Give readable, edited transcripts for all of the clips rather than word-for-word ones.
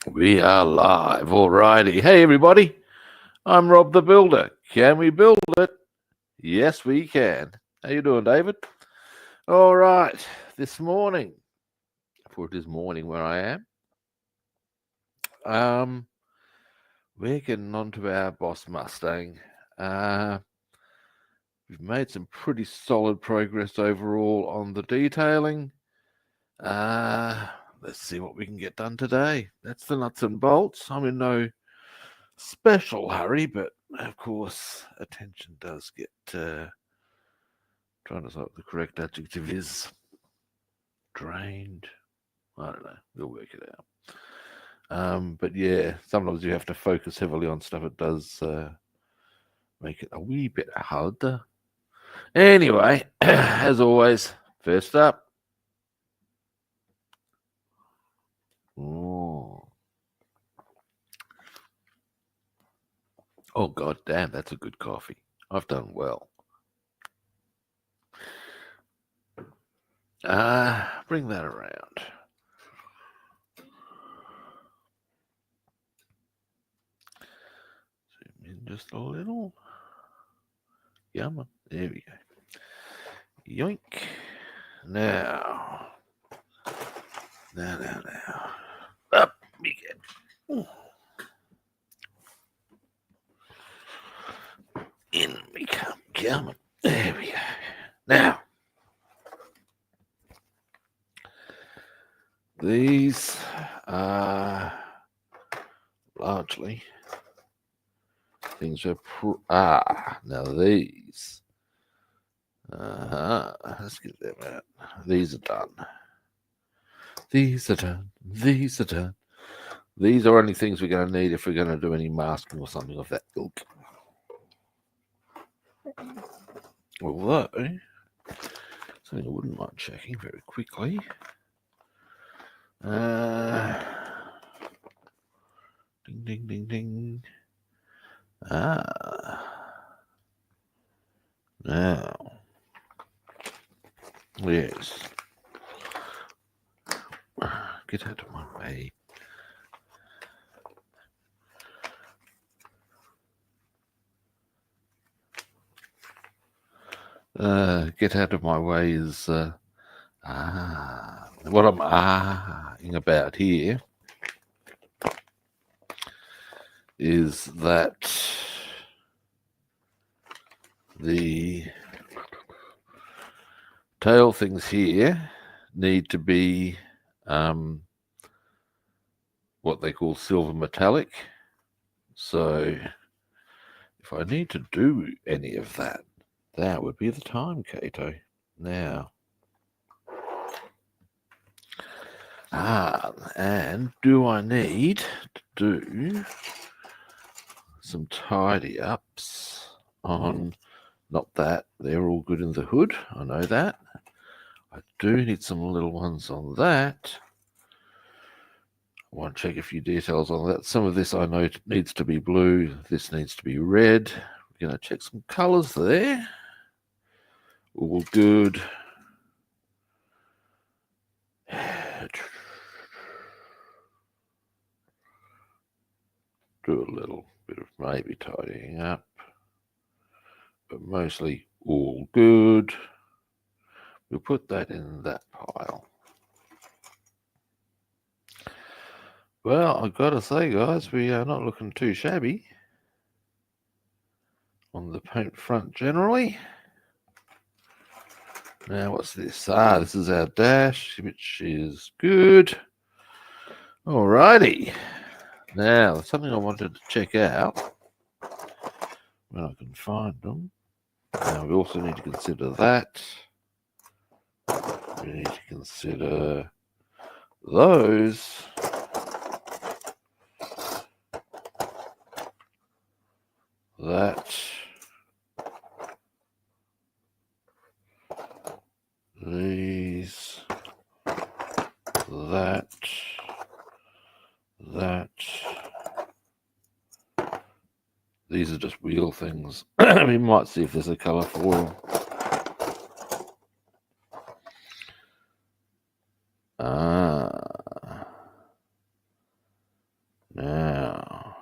We are live. Alrighty. Hey, everybody. I'm Rob the Builder. Can we build it? Yes, we can. How you doing, David? All right. This morning, for it is morning where I am, we're getting on to our Boss Mustang. We've made some pretty solid progress overall on the detailing. Let's see what we can get done today. That's the nuts and bolts. I'm in no special hurry, but of course, attention does get trying to say what the correct adjective is. Drained. I don't know. We'll work it out. But yeah, sometimes you have to focus heavily on stuff. It does make it a wee bit harder. Anyway, as always, first up. Oh, god damn, that's a good coffee. I've done well. Bring that around. Zoom in just a little. Yum. There we go. Yoink. Now. Up we get. In we come. There we go. Now. These are largely things are now these. Let's get them out. These are done. These are done. These are only things we're going to need if we're going to do any masking or something of that ilk. Although, something I wouldn't mind checking very quickly. Ding, ding, ding, ding. Now, yes. Get out of my way. Get out of my way is what I'm ahhing about here is that the tail things here need to be what they call silver metallic. So if I need to do any of that, that would be the time, Kato. Now. And do I need to do some tidy ups on, not that, they're all good in the hood, I know that. I do need some little ones on that. I want to check a few details on that. Some of this I know needs to be blue, this needs to be red. We're going to check some colours there. All good. Do a little bit of maybe tidying up, but mostly all good. We'll put that in that pile. Well, I've got to say, guys, we are not looking too shabby on the paint front generally. Now, what's this? This is our dash, which is good. Alrighty. Now, something I wanted to check out when I can find them. Now, we also need to consider that. We need to consider those. That. These. That. These are just wheel things. We might see if there's a colour for them. Now,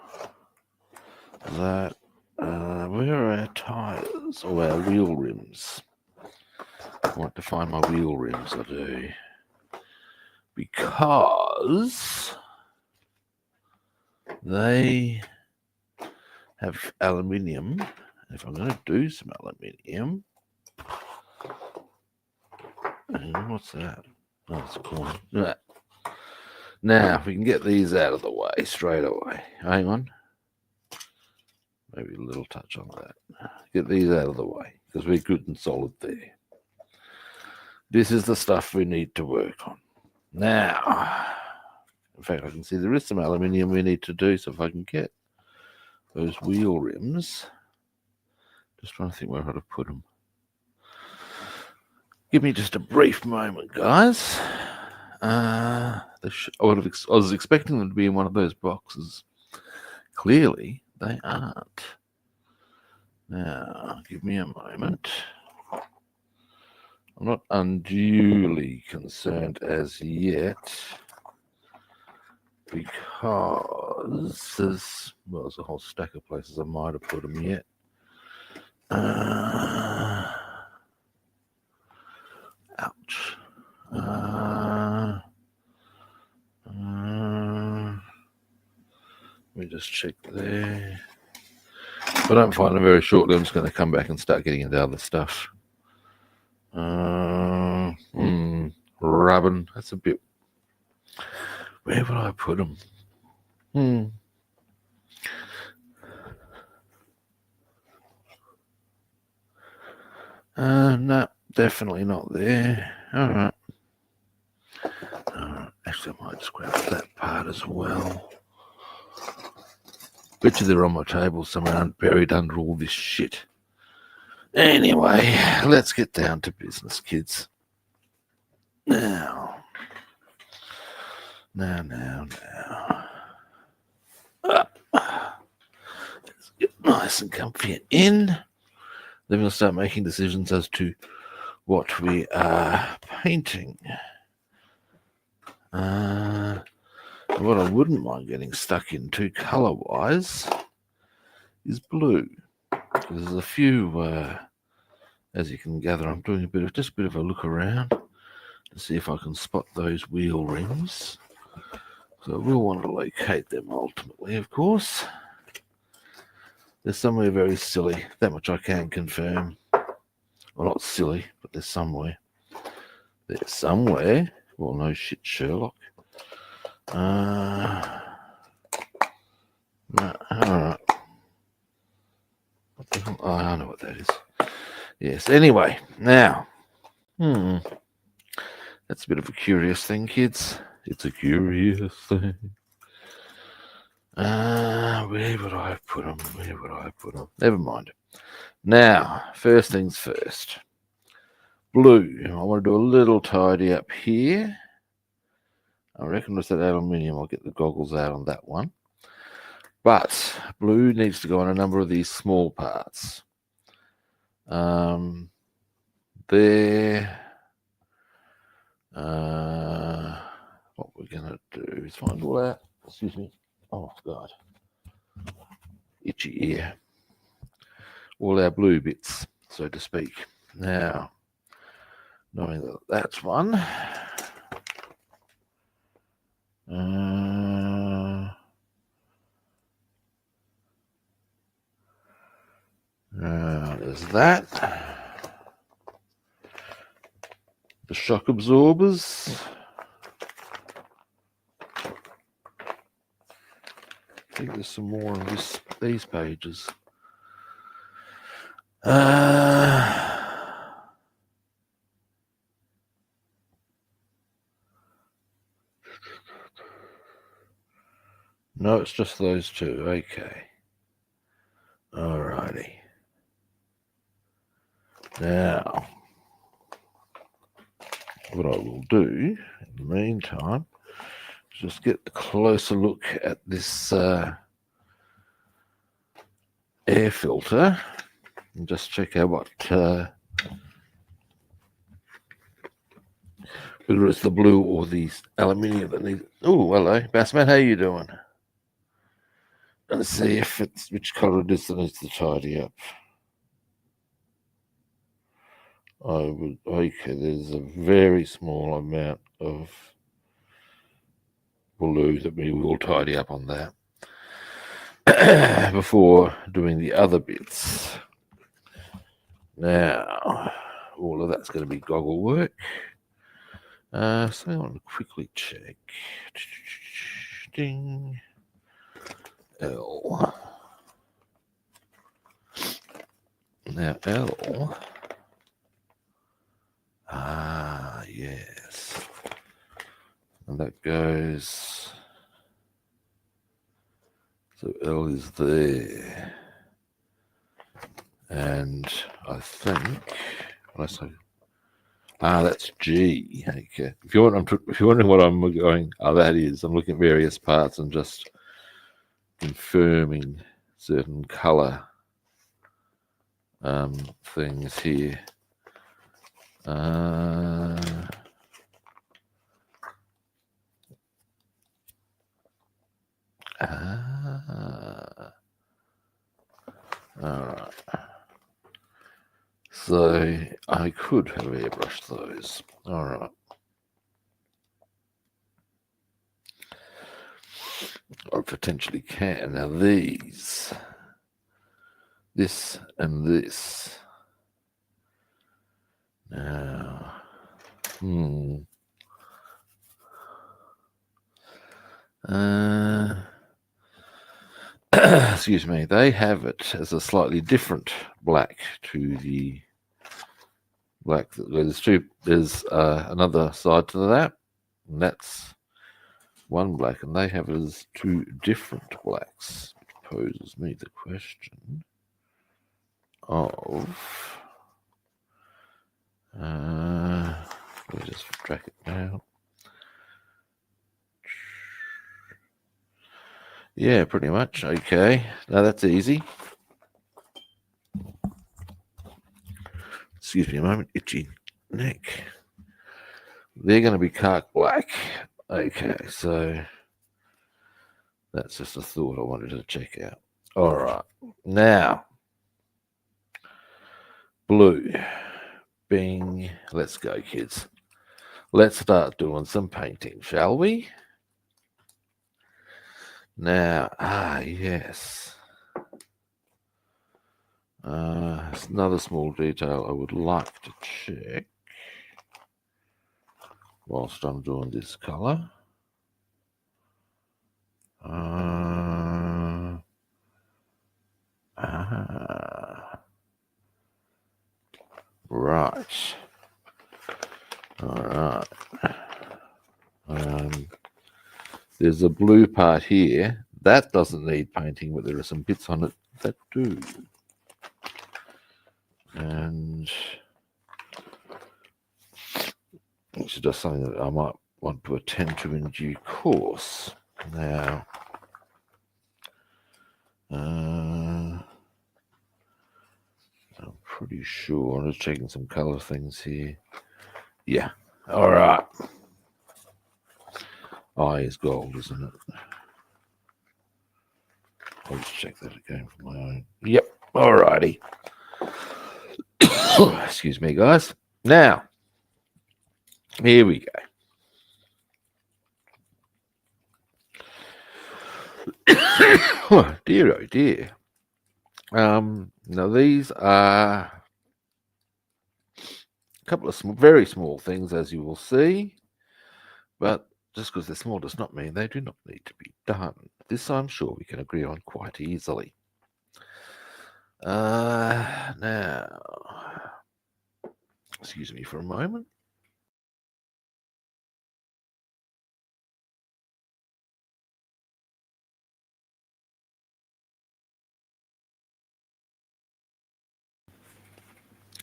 that where are our tires or our wheel rims? I want to find my wheel rims. I do, because they have aluminium. If I'm going to do some aluminium, what's that? Oh, it's a coin. Now, if we can get these out of the way straight away. Hang on. Maybe a little touch on that. Get these out of the way because we're good and solid there. This is the stuff we need to work on. Now, in fact, I can see there is some aluminium we need to do. So if I can get those wheel rims, just trying to think where I ought to put them. Give me just a brief moment, guys. I was expecting them to be in one of those boxes. Clearly, they aren't. Now, give me a moment. I'm not unduly concerned as yet because there's a whole stack of places I might have put them yet. Ouch. Let me just check there. If I don't find them very shortly, I'm just going to come back and start getting into other stuff. Rubbing. That's a bit. Where would I put them? No, definitely not there. All right. Actually, I might just grab that part as well. Bet you they're on my table somewhere buried under all this shit. Anyway, let's get down to business, kids. Now. Let's get nice and comfy in. Then we'll start making decisions as to what we are painting. What I wouldn't mind getting stuck into colour-wise is blue. There's a few, as you can gather, I'm doing a bit of a look around to see if I can spot those wheel rims. So I will want to locate them ultimately, of course. They're somewhere very silly. That much I can confirm. Well, not silly, but they're somewhere. They're somewhere. Well, no shit, Sherlock. No, all right. What the hell? Oh, I know what that is. Yes, anyway, now. That's a bit of a curious thing, kids. It's a curious thing. Where would I put them? Never mind. Now, first things first. Blue. I want to do a little tidy up here. I reckon with that aluminium, I'll get the goggles out on that one. But blue needs to go on a number of these small parts. What we're going to do is find all our, excuse me, oh God, itchy ear, all our blue bits, so to speak. Now, knowing that that's one, there's that. The shock absorbers. I think there's some more on these pages. No, it's just those two. Okay. Alrighty. Now, what I will do in the meantime is just get a closer look at this air filter and just check out what whether it's the blue or the aluminium that needs. Oh, hello, Bassman, how you doing? and see if it's which colour it is that needs to tidy up. Okay, there's a very small amount of blue that we will tidy up on that before doing the other bits. Now, all of that's going to be goggle work. So I want to quickly check. Ding. L. Now L. Yes. And that goes. So L is there. And I think when I say that's G. Okay. If you're wondering what I'm going, that is. I'm looking at various parts and just confirming certain colour things here. All right. So I could have airbrushed those. All right. I potentially can. Now these, this and this. Now, excuse me, they have it as a slightly different black to the black. There's another side to that, and that's one black, and they have it as two different blacks, which poses me the question of let me just track it down. Yeah, pretty much. Okay, now that's easy. Excuse me a moment, itchy neck. They're going to be Kark black. Okay, so that's just a thought I wanted to check out. All right, now blue. Bing. Let's go, kids. Let's start doing some painting, shall we? Now, yes. Another small detail I would like to check whilst I'm doing this colour. Right. All right. There's a blue part here. That doesn't need painting, but there are some bits on it that do. And it's just something that I might want to attend to in due course. Now, I'm pretty sure. I'm just checking some colour things here. Yeah. All right. Eye is gold, isn't it? I'll just check that again for my own. Yep. All righty. Excuse me, guys. Now, here we go. Oh dear. Now these are a couple of very small things, as you will see, but just because they're small does not mean they do not need to be done. This I'm sure we can agree on quite easily. Now, excuse me for a moment.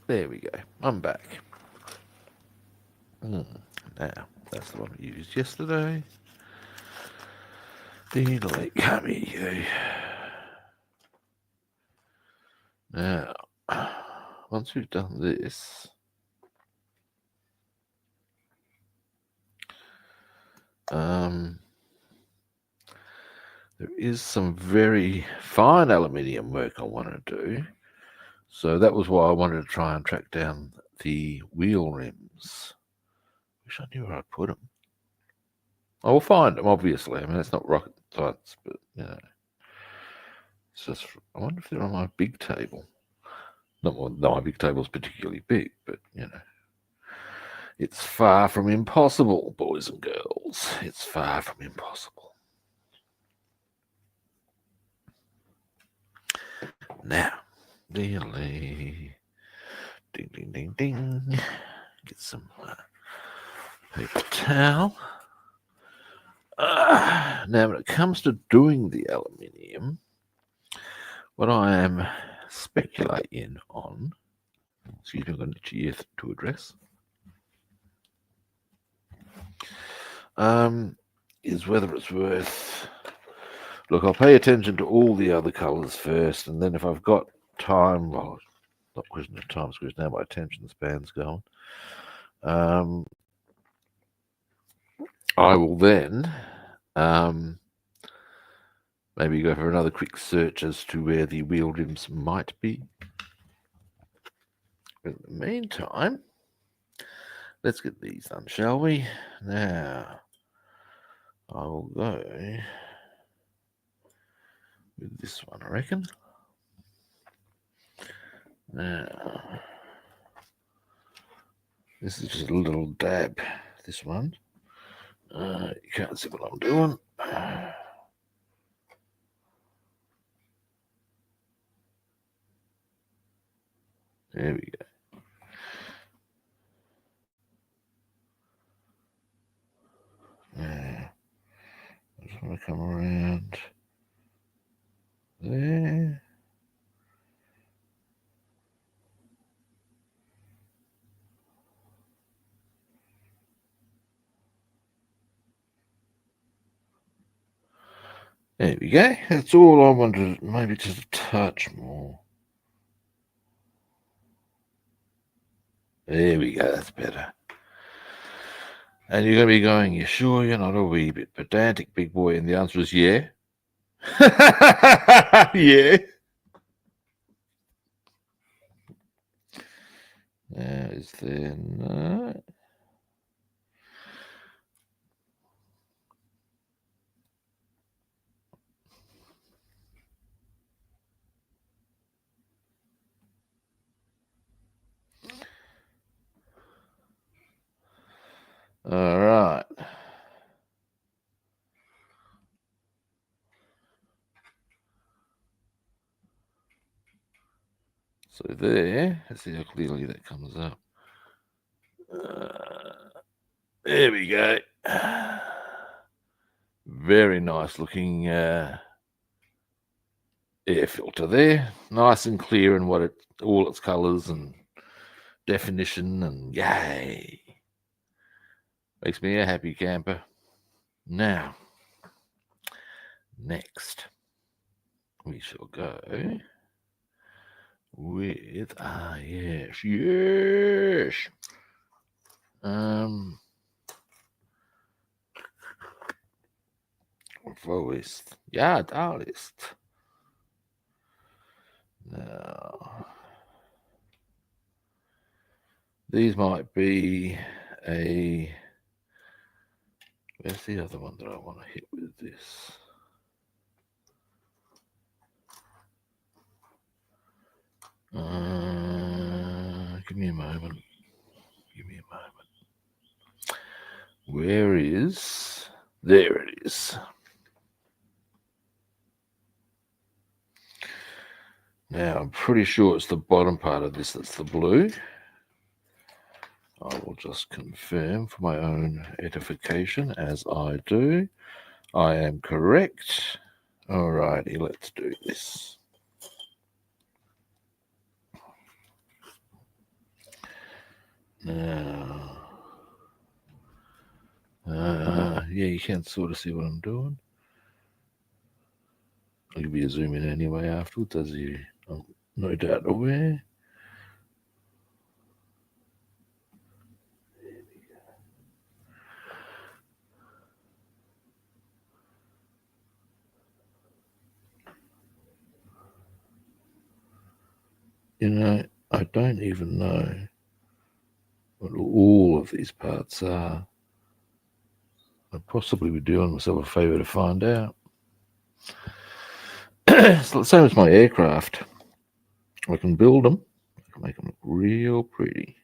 There we go. I'm back. Now, that's the one we used yesterday. Delete cameo. Now, once we've done this, There is some very fine aluminium work I want to do. So that was why I wanted to try and track down the wheel rims. Wish I knew where I put them. I will find them, obviously. I mean, it's not rocket science, but, you know. It's just, I wonder if they're on my big table. Not my big table's particularly big, but, you know. It's far from impossible, boys and girls. It's far from impossible. Now, ding, ding, ding, ding. Get some paper towel. Now, when it comes to doing the aluminium, what I am speculating on, excuse me, I've got an itchy ear to address, is whether it's worth. Look, I'll pay attention to all the other colours first, and then if I've got time, well, not a question of time, because now my attention span's going. I will then maybe go for another quick search as to where the wheel rims might be. But in the meantime, let's get these done, shall we? Now, I will go with this one, I reckon. Now, this is just a little dab, this one. You can't see what I'm doing. There we go. Now, I just want to come around there. There we go. That's all I wanted. Maybe just a touch more. There we go. That's better. And you're going to be going, you sure you're not a wee bit pedantic, big boy? And the answer is yeah. Yeah. Now, is there no? All right. So there, let's see how clearly that comes up. There we go. Very nice looking air filter there. Nice and clear in all its colours and definition, and yay. Makes me a happy camper. Now, next, we shall go with, yes. Lowest. Yeah, darlest. Now, these might be a. Where's the other one that I want to hit with this? Give me a moment. Give me a moment. Where is? There it is. Now, I'm pretty sure it's the bottom part of this that's the blue. I will just confirm for my own edification, as I do. I am correct. Alrighty, let's do this. Now, yeah, you can sort of see what I'm doing. I'll give you a zoom in anyway afterwards, as you are no doubt aware. You know, I don't even know what all of these parts are. I'd possibly be doing myself a favour to find out. It's the same as my aircraft. I can build them, I can make them look real pretty,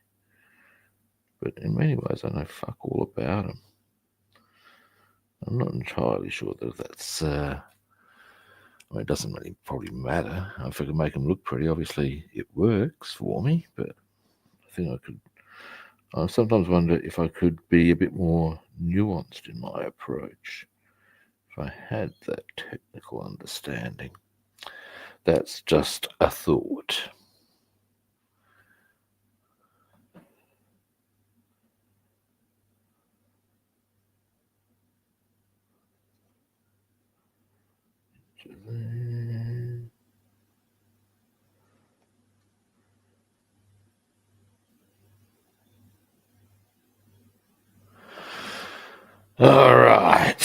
but in many ways I know fuck all about them. I'm not entirely sure that that's. I mean, it doesn't really probably matter. If I can make them look pretty, obviously it works for me. But I think I could. I sometimes wonder if I could be a bit more nuanced in my approach. If I had that technical understanding. That's just a thought. All right.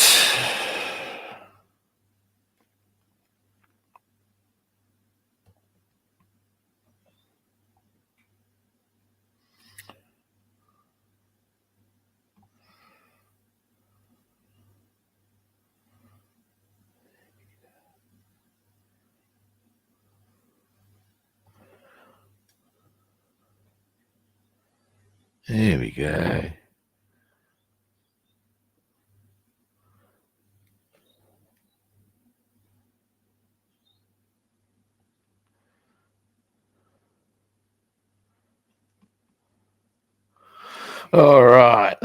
There we go. All right.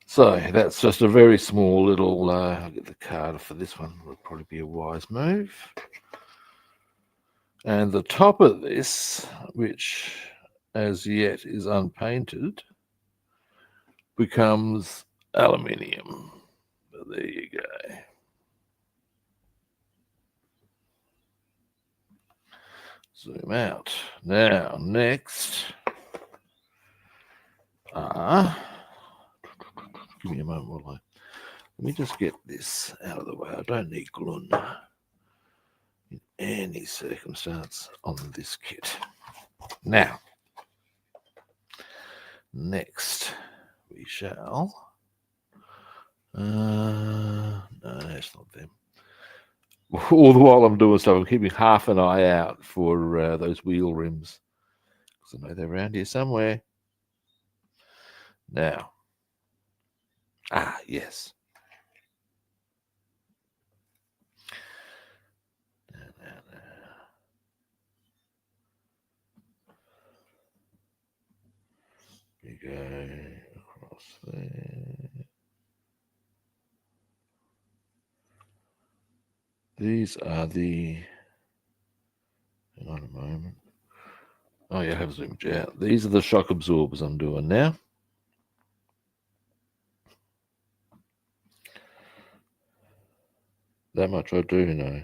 So that's just a very small little. I'll get the card for this one. Would probably be a wise move. And the top of this, which as yet is unpainted, becomes aluminium. There you go. Zoom out. Now, next. Give me a moment while let me just get this out of the way. I don't need glue in any circumstance on this kit. Now, next we shall. No, it's not them. All the while I'm doing stuff, I'm keeping half an eye out for those wheel rims because I know they're around here somewhere. Now, yes. We go across there. These are the. Hang on a moment. Oh, yeah, I have zoomed you out. These are the shock absorbers I'm doing now. That much I do know.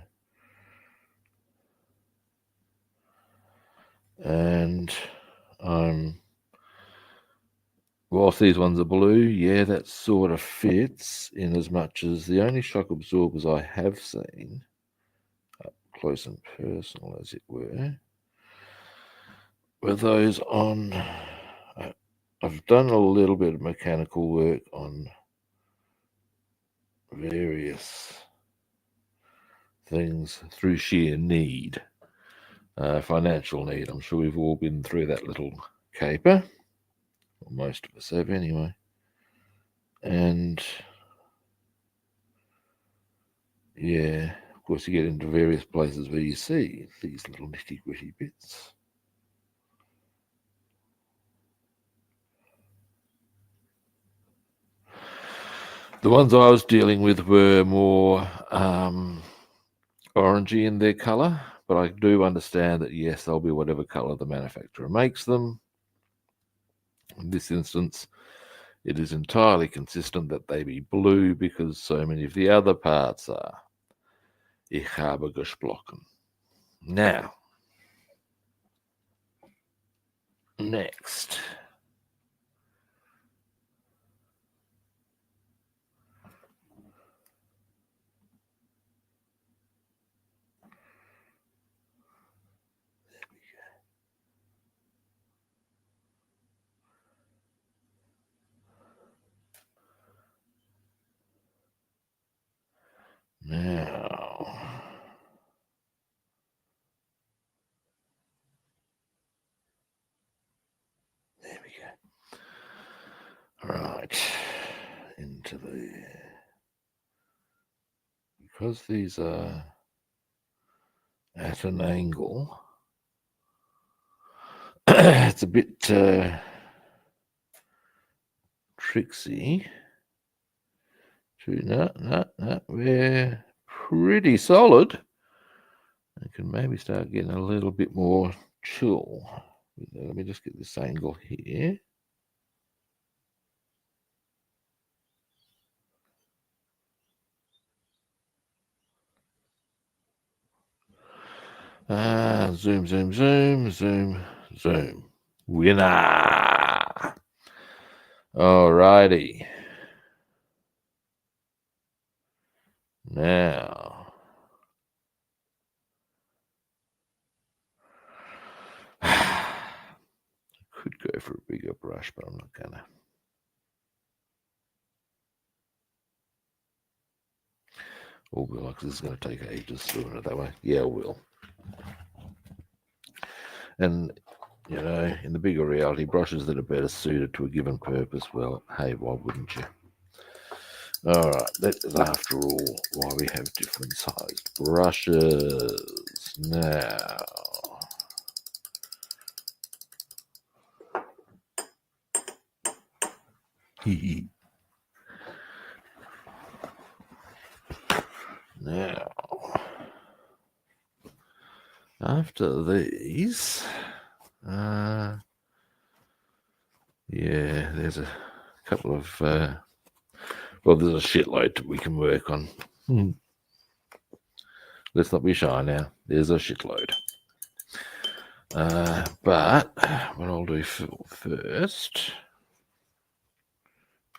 And whilst these ones are blue, yeah, that sort of fits in as much as the only shock absorbers I have seen, up close and personal as it were those on. I've done a little bit of mechanical work on various things through sheer need, financial need. I'm sure we've all been through that little caper. Well, most of us have anyway. And yeah, of course, you get into various places where you see these little nitty gritty bits. The ones I was dealing with were more orangey in their colour, but I do understand that yes, they'll be whatever colour the manufacturer makes them. In this instance, it is entirely consistent that they be blue because so many of the other parts are. Ich habe gesprochen. Now, next. Now, there we go. Right, into there. Because these are at an angle, it's a bit tricksy. No, we're pretty solid. I can maybe start getting a little bit more chill. Let me just get this angle here. Zoom, zoom, zoom, zoom, zoom. Winner! Alrighty. Now, I could go for a bigger brush, but I'm not gonna. Or will I? Because this is going to take ages doing it that way. Yeah, it will. And, you know, in the bigger reality, brushes that are better suited to a given purpose, well, hey, why wouldn't you? All right, that is after all why we have different sized brushes. Now, now, after these, yeah, there's a couple of, well, there's a shitload that we can work on. Let's not be shy now. There's a shitload. But what I'll do first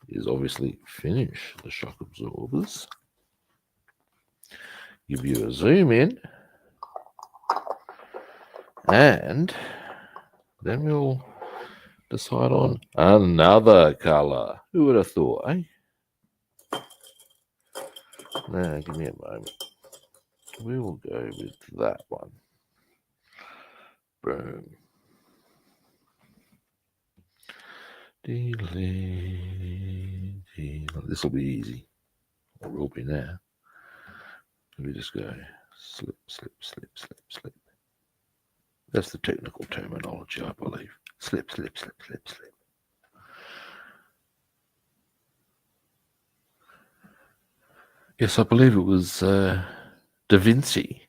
is obviously finish the shock absorbers. Give you a zoom in. And then we'll decide on another color. Who would have thought, eh? Now, give me a moment. We will go with that one. Boom. This will be easy. Or will be now. Let me just go slip, slip, slip, slip, slip. That's the technical terminology, I believe. Slip, slip, slip, slip, slip. Yes, I believe it was Da Vinci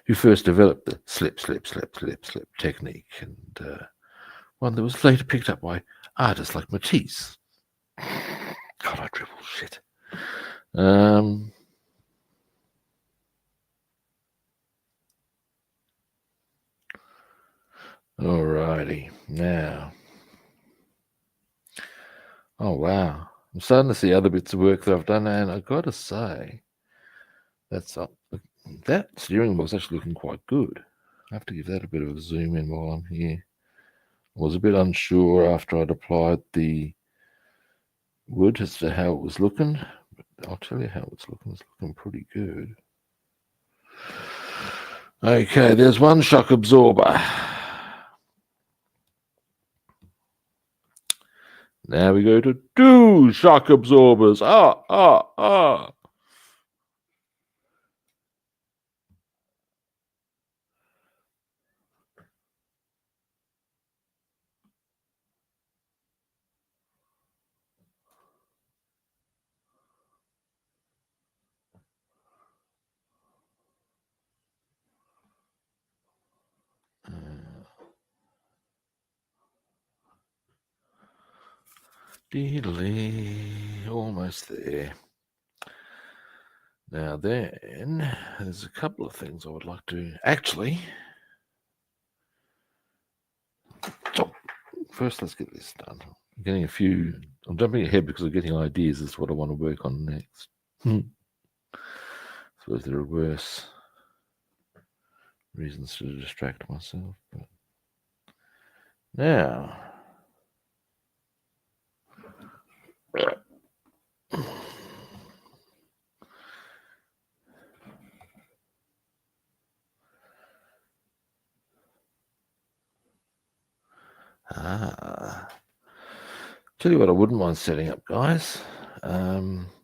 who first developed the slip, slip, slip, slip, slip technique, and one that was later picked up by artists like Matisse. God, I dribble shit. Alrighty, now. Oh, wow. I'm starting to see other bits of work that I've done, and I've got to say, that steering wheel's actually looking quite good. I have to give that a bit of a zoom in while I'm here. I was a bit unsure after I'd applied the wood as to how it was looking, but I'll tell you how it's looking. It's looking pretty good. Okay, there's one shock absorber. Now we go to 2 shock absorbers. Almost there. Now then, there's a couple of things I would like to actually. So first, let's get this done. I'm jumping ahead because I'm getting ideas as to what I want to work on next. Suppose there are worse reasons to distract myself. But now, Tell you what I wouldn't mind setting up, guys.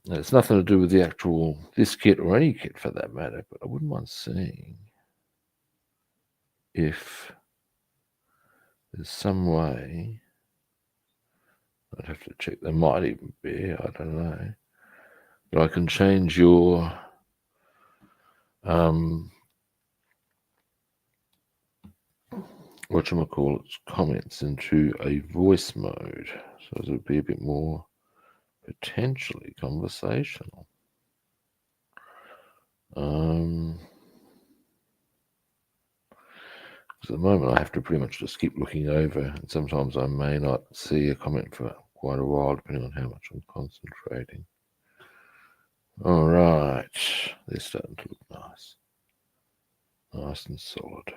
It's nothing to do with the actual, this kit or any kit for that matter, but I wouldn't mind seeing if there's some way, I'd have to check, there might even be, I don't know, but I can change your whatchamacallit's comments into a voice mode, so it would be a bit more potentially conversational. At the moment I have to pretty much just keep looking over, and sometimes I may not see a comment for quite a while depending on how much I'm concentrating. All right, they're starting to look nice and solid.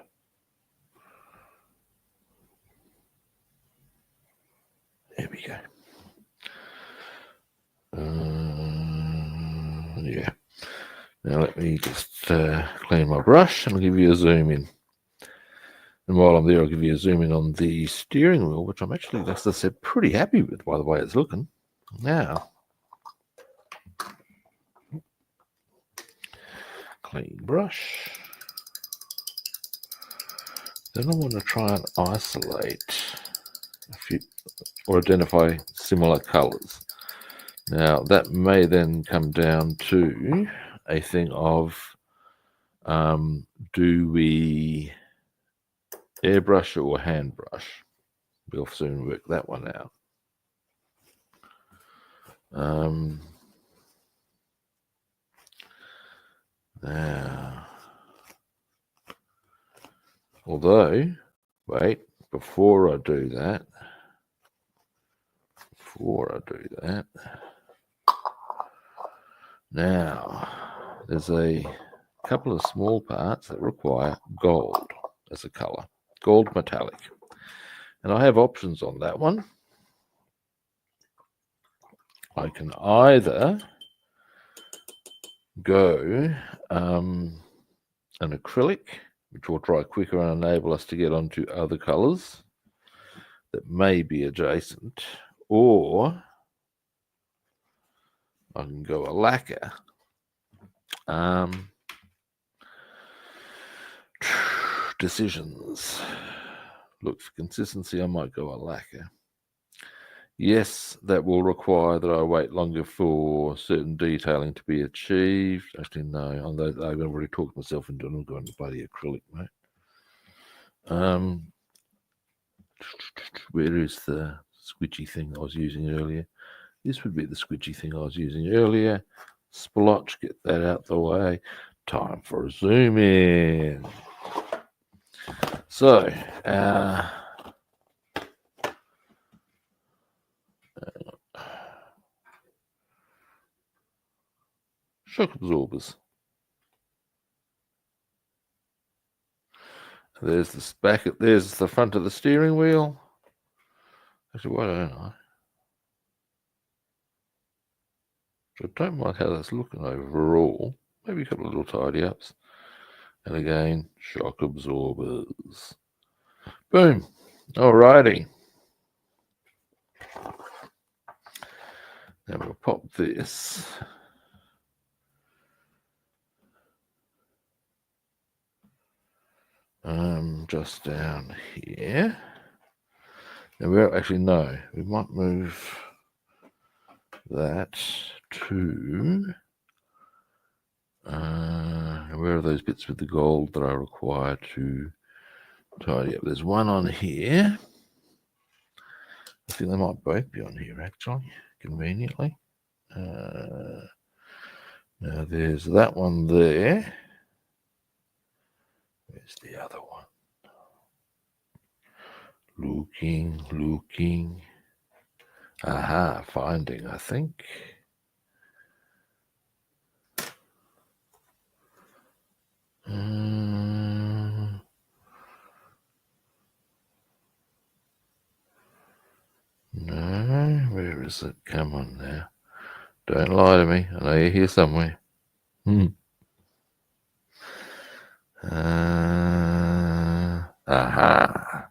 There we go. Yeah. Now let me just clean my brush and I'll give you a zoom in. And while I'm there, I'll give you a zoom in on the steering wheel, which I'm actually, as I said, pretty happy with by the way it's looking. Now, clean brush. Then I want to try and isolate a few or identify similar colors. Now, that may then come down to a thing of do we airbrush or hand brush? We'll soon work that one out. Now, although, wait, before I do that, now, there's a couple of small parts that require gold as a color, gold metallic. And I have options on that one. I can either go an acrylic, which will dry quicker and enable us to get onto other colors that may be adjacent, or I can go a lacquer. Decisions. Look, for consistency, I might go a lacquer. Yes, that will require that I wait longer for certain detailing to be achieved. Actually, no, I've already talked myself into not going to bloody acrylic, mate. Where is the squidgy thing I was using earlier? This would be the squidgy thing I was using earlier. Splotch, get that out the way. Time for a zoom in. So, shock absorbers. There's the back. There's the front of the steering wheel. Actually, why don't I? I don't mind how that's looking overall. Maybe a couple of little tidy ups. And again, shock absorbers. Boom. Alrighty. Now we'll pop this. Just down here. And we're actually, no, we might move that to where are those bits with the gold that I require to tidy up? There's one on here. I think they might both be on here actually, conveniently. Now there's that one there. Where's the other one? Looking. Aha, finding, I think. No, where is it? Come on now. Don't lie to me. I know you're here somewhere. Aha.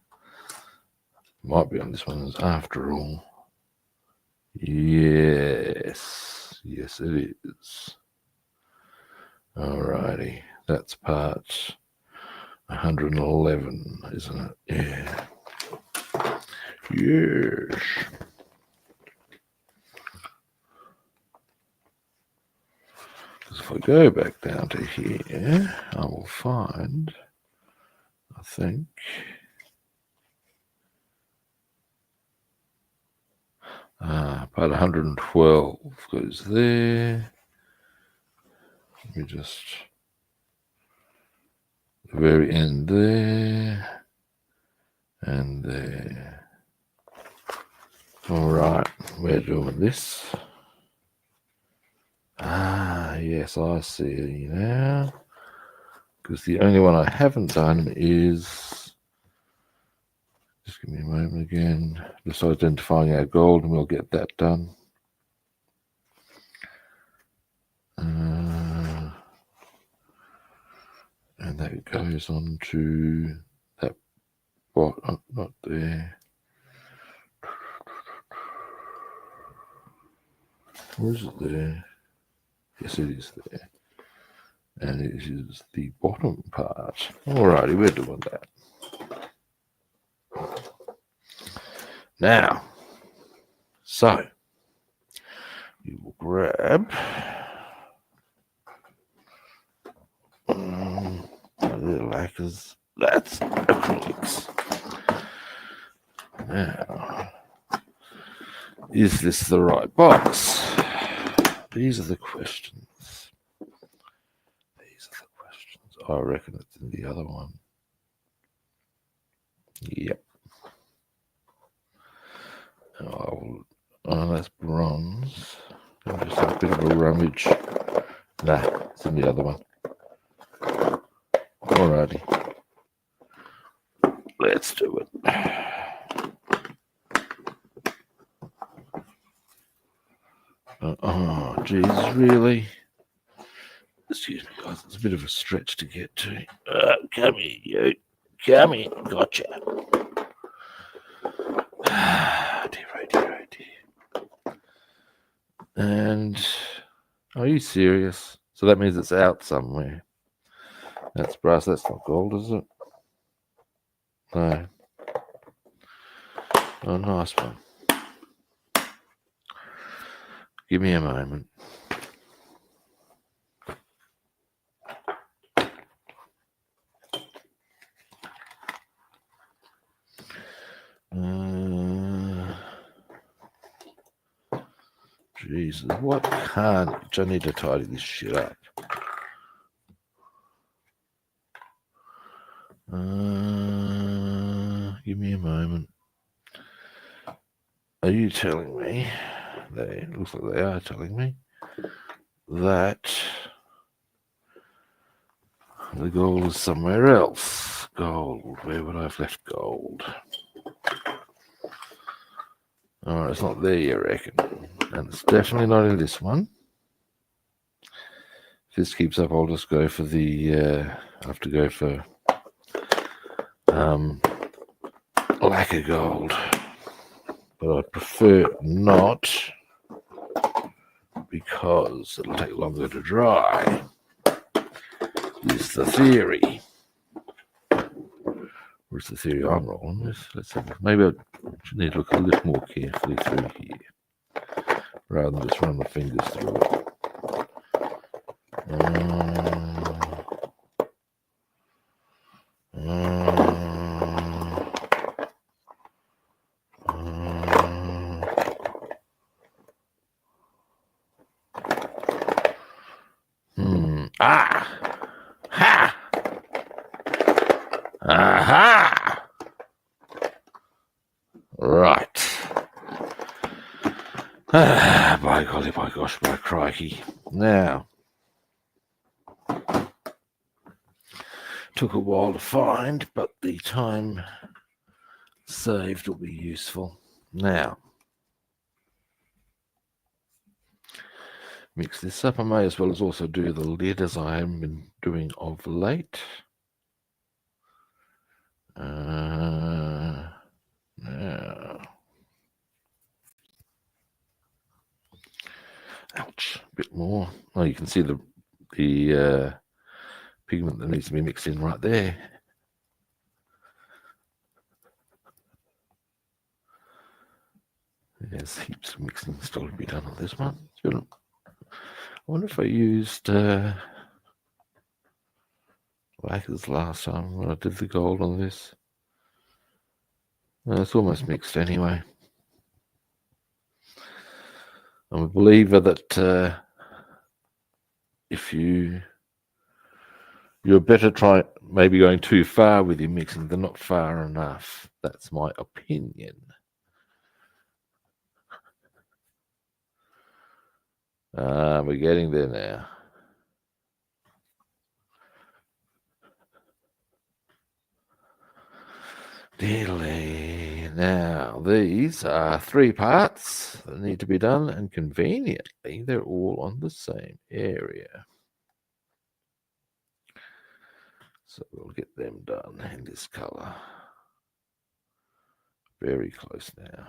Might be on this one after all. Yes. Yes, it is. Alrighty. That's part 111, isn't it? Yeah. Yes. Because if I go back down to here, I will find, I think, part 112 goes there. Let me just, the very end there, and there. All right, we're doing this. Yes, I see now. Because the only one I haven't done is, just give me a moment again, just identifying our gold, and we'll get that done. And that goes on to that bottom, not there. Where is it there? Yes, it is there. And it is the bottom part. Alrighty, we're doing that. Now, so you will grab the lacquers. That's acrylics. Now, is this the right box? These are the questions. I reckon it's in the other one. Yep. Oh, that's bronze. Just a bit of a rummage. Nah, it's in the other one. Alrighty. Let's do it. Oh, Jesus, really? Excuse me, guys. It's a bit of a stretch to get to. Come here, you. Come here. Gotcha. Dear, oh dear, oh dear. And are you serious? So that means it's out somewhere. That's brass. That's not gold, is it? No. Oh, nice one. Give me a moment. Jesus, what carnage. I need to tidy this shit up. Give me a moment. Are you telling me, looks like they are telling me, that the gold is somewhere else? Gold, where would I have left gold? Alright, it's not there, you reckon? And it's definitely not in this one. If this keeps up, I'll just go for the, I have to go for lacquer gold. But I'd prefer not, because it'll take longer to dry, is the theory. Or is the theory I'm wrong on this? Let's have, maybe I should need to look a little more carefully through here, rather than just run my fingers through it. Aha! Right. By golly, by gosh, by crikey. Now, took a while to find, but the time saved will be useful. Now, mix this up. I may as well as also do the lid, as I have been doing of late. Now, ouch, a bit more. Oh, you can see the pigment that needs to be mixed in right there. There's heaps of mixing still to be done on this one. I wonder if I used lacquers last time when I did the gold on this. It's almost mixed anyway. I'm a believer that if you're better try maybe going too far with your mixing than not far enough. That's my opinion. We're getting there now. Dearly. Now, these are 3 parts that need to be done, and conveniently, they're all on the same area. So we'll get them done in this color. Very close now.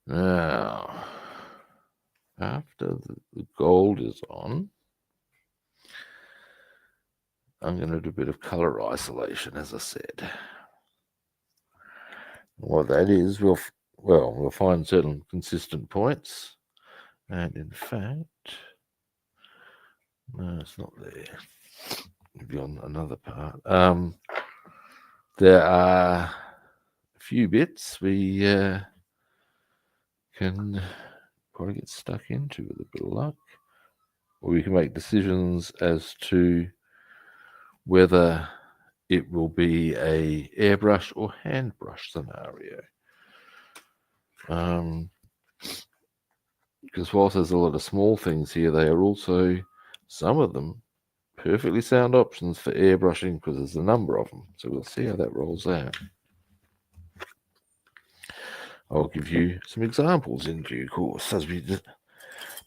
Now, after the gold is on, I'm going to do a bit of color isolation, as I said. What that is, we'll find certain consistent points, and in fact, no, it's not there. Maybe on another part. There are a few bits we can probably get stuck into with a bit of luck, or we can make decisions as to whether it will be a airbrush or hand brush scenario. Because whilst there's a lot of small things here, they are also, some of them, perfectly sound options for airbrushing because there's a number of them. So we'll see how that rolls out. I'll give you some examples in due course as we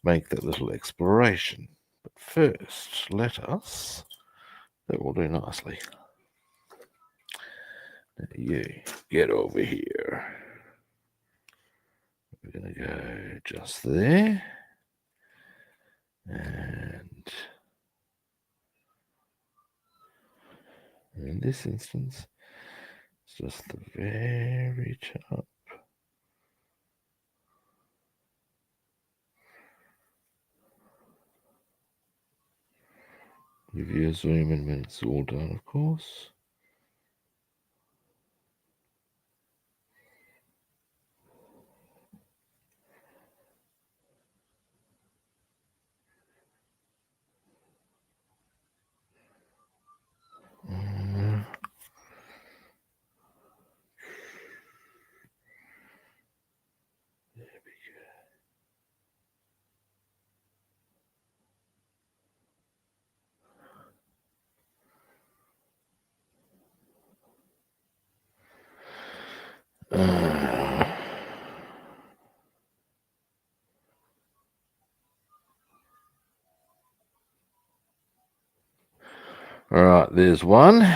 make that little exploration. But first, that will do nicely. Now you get over here. We're going to go just there. And in this instance, it's just the very top. Give you a zoom in when it's all done, of course. All right, there's one.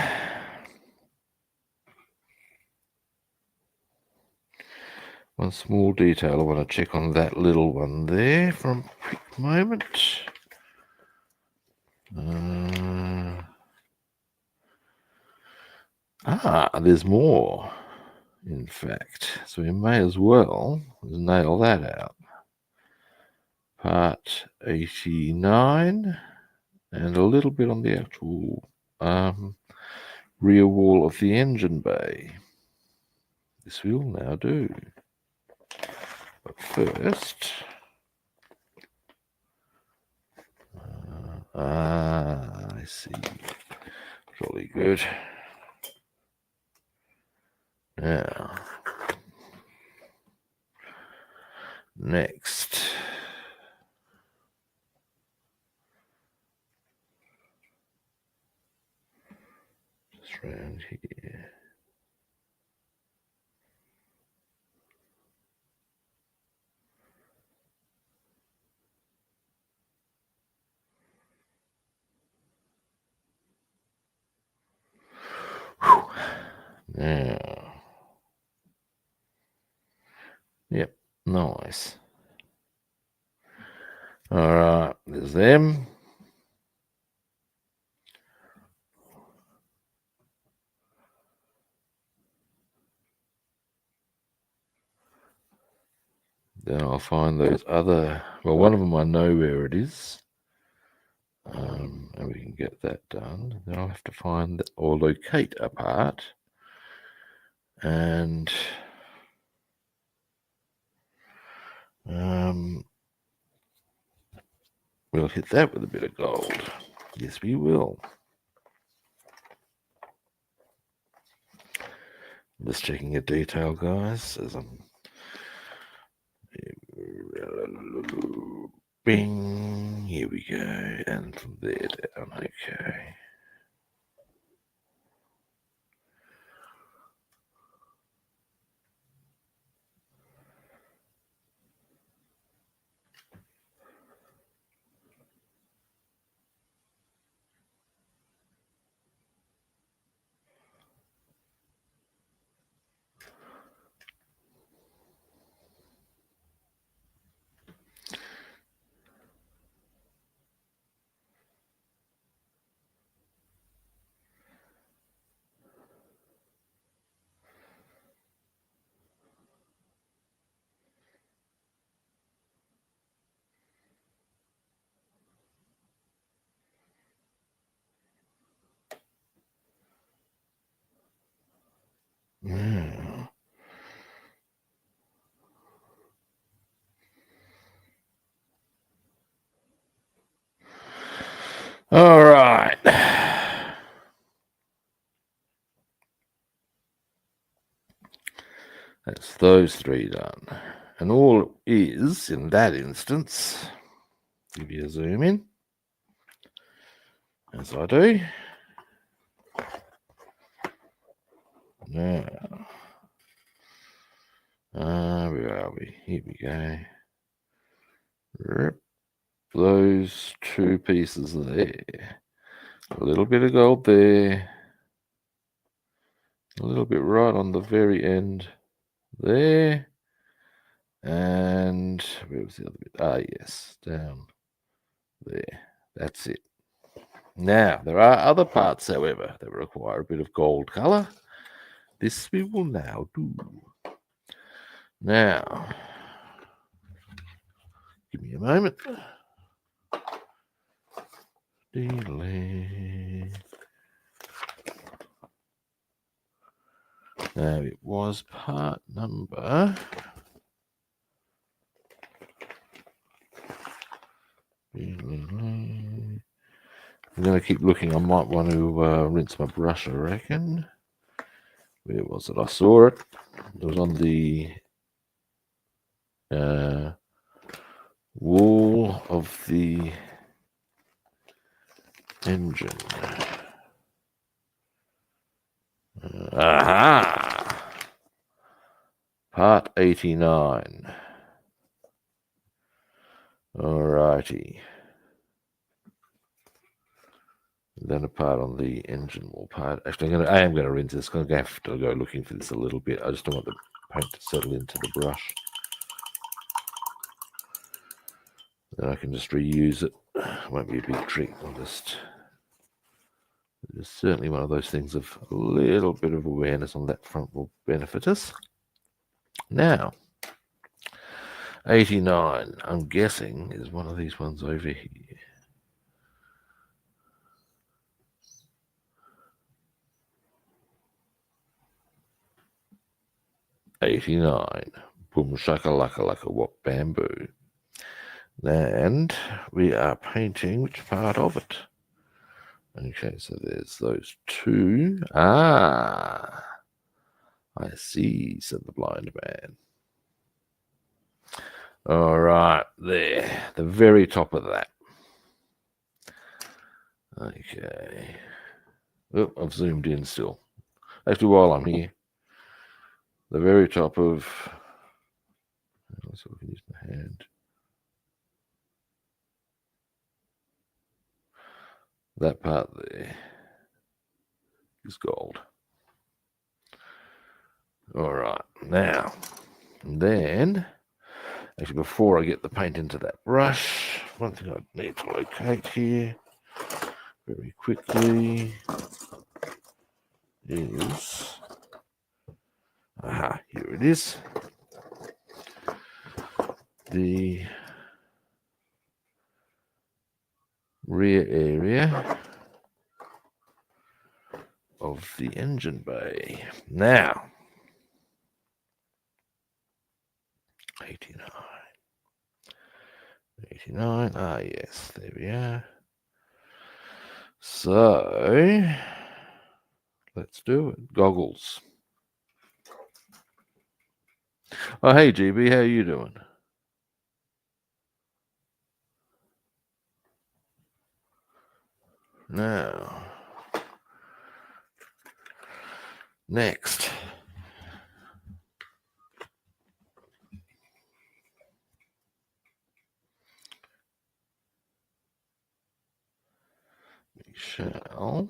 One small detail I want to check on that little one there for a quick moment. There's more, in fact. So we may as well nail that out. Part 89, and a little bit on the actual rear wall of the engine bay. This we will now do. But first, I see. Really good. Now, next. Just around here. Now, yep, nice. All right, there's them. Then I'll find those other, well, one of them I know where it is. And we can get that done. Then I'll have to find or locate a part. And we'll hit that with a bit of gold. Yes, we will. Just checking a detail, guys, as I'm... Bing, here we go, and from there down, okay. Yeah. All right. That's those three done. And all is, in that instance, give you a zoom in, as I do. Now, where are we? Here we go. Rip those two pieces there. A little bit of gold there. A little bit right on the very end there. And where was the other bit? Ah, yes, down there. That's it. Now, there are other parts, however, that require a bit of gold colour. This we will now do. Now, give me a moment. Delay. Now, it was part number... I'm going to keep looking. I might want to rinse my brush, I reckon. Where was it? I saw it. It was on the wall of the engine. Aha! Part 89. Alrighty. Then a part on the engine wall part. Actually, I am going to rinse this. I'm going to have to go looking for this a little bit. I just don't want the paint to settle into the brush. Then I can just reuse it. Won't be a big trick. It's certainly one of those things of a little bit of awareness on that front will benefit us. Now, 89, I'm guessing, is one of these ones over here. '89. Boom shakalaka laka wop bamboo. And we are painting which part of it? Okay, so there's those two. Ah, I see, said the blind man. All right, there, the very top of that. Okay. Oh, I've zoomed in still. Actually, while I'm here, the very top of... Let's see if I can use my hand. That part there is gold. All right, now, then, actually before I get the paint into that brush, one thing I need to locate here very quickly is, here it is, the rear area of the engine bay. Now, 89. 89, yes, there we are. So, let's do it. Goggles. Oh, hey, GB, how you doing? Now, next. We shall.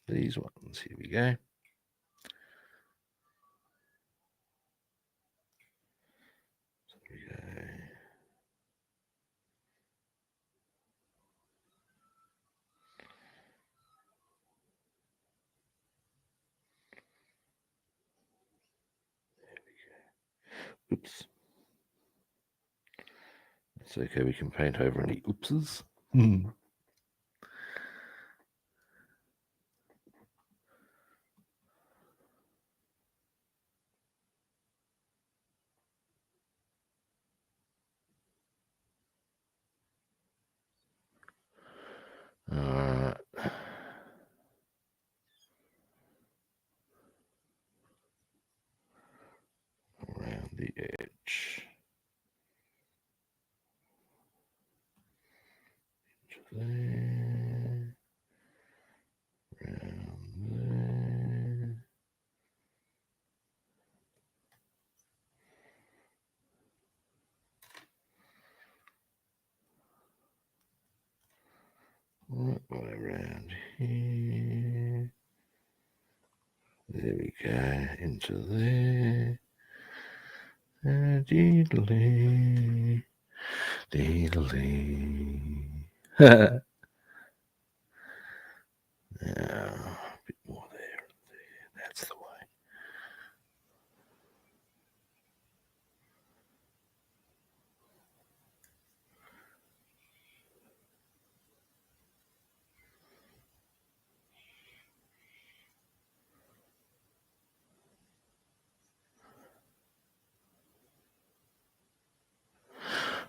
These ones, here we go. Oops. It's okay, we can paint over any oopses. Alright. Around the edge. There. Around there. Right around here. There we go. Into there. Deedly. Deedly. Now, a bit more there. That's the way.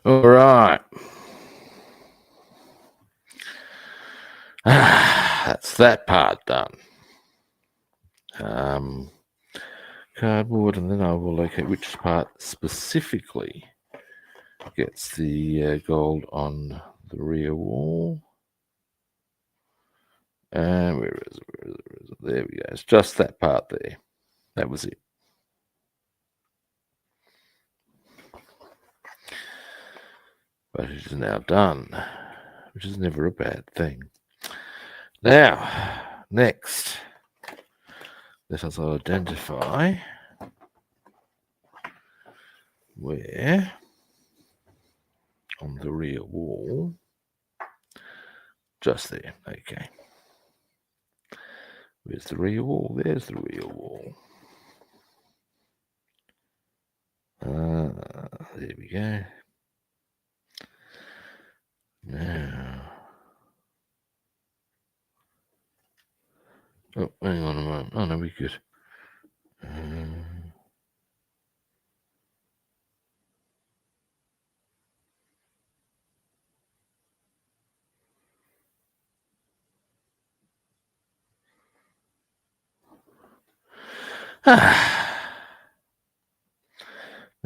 All right. That's that part done. Cardboard, and then I will locate which part specifically gets the gold on the rear wall. And where is it? Where is it? Where is it? There we go. It's just that part there. That was it. But it is now done, which is never a bad thing. Now, next, let us identify where on the rear wall, just there, okay. Where's the rear wall? There's the rear wall. There we go. Now, oh, hang on a moment. Oh no, we good. I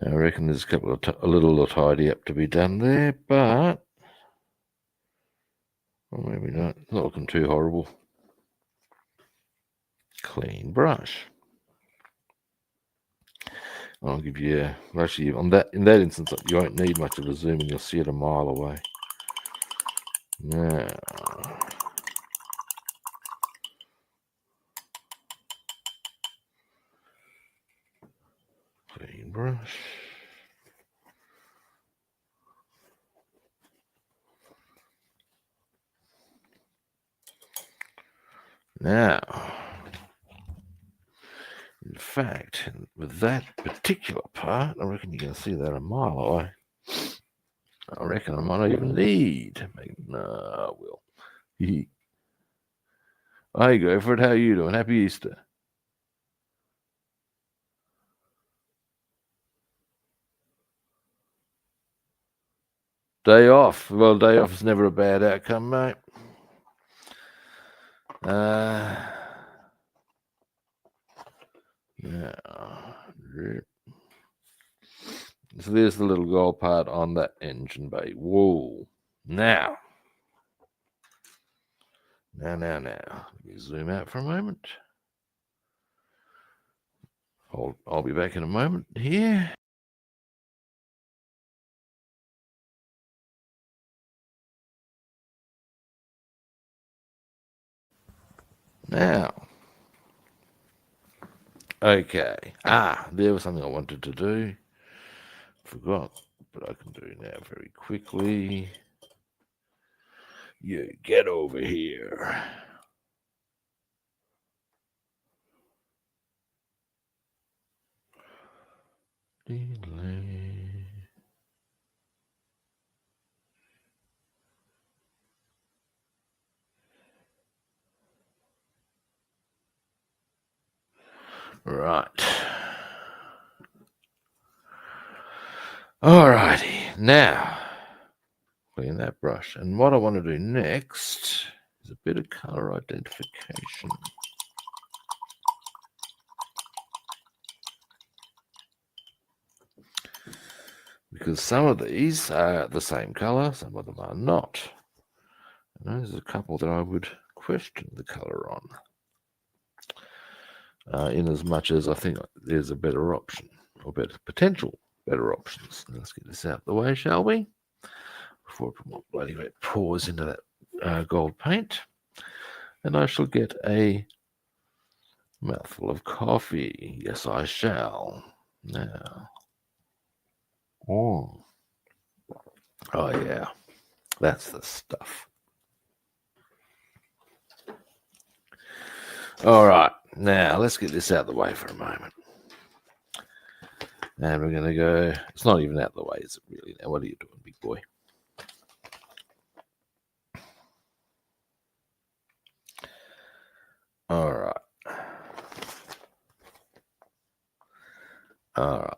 reckon there's a couple of a little tidy up to be done there, but well, maybe not. It's not looking too horrible. Clean brush. I'll give you actually on that in that instance you won't need much of a zoom and you'll see it a mile away. Now, brush. Now, in fact, with that particular part, I reckon you can see that a mile away. I reckon I might not even need. No, I will. Hey, Gopher, how you doing? Happy Easter. Day off. Well, day off is never a bad outcome, mate. Yeah. So there's the little gold part on that engine bay. Whoa. Now. Let me zoom out for a moment. I'll be back in a moment here. Now. Okay. There was something I wanted to do. Forgot, but I can do now very quickly. You get over here. Delay. Right. Alrighty. Now, clean that brush. And what I want to do next is a bit of color identification. Because some of these are the same color, some of them are not. And there's a couple that I would question the color on. In as much as I think there's a better option, or potential better options. Let's get this out of the way, shall we? Before I put my bloody red paws into that gold paint. And I shall get a mouthful of coffee. Yes, I shall. Now. Oh yeah. That's the stuff. All right. Now, let's get this out of the way for a moment. And we're going to go... It's not even out of the way, is it really? Now, what are you doing, big boy? All right. All right.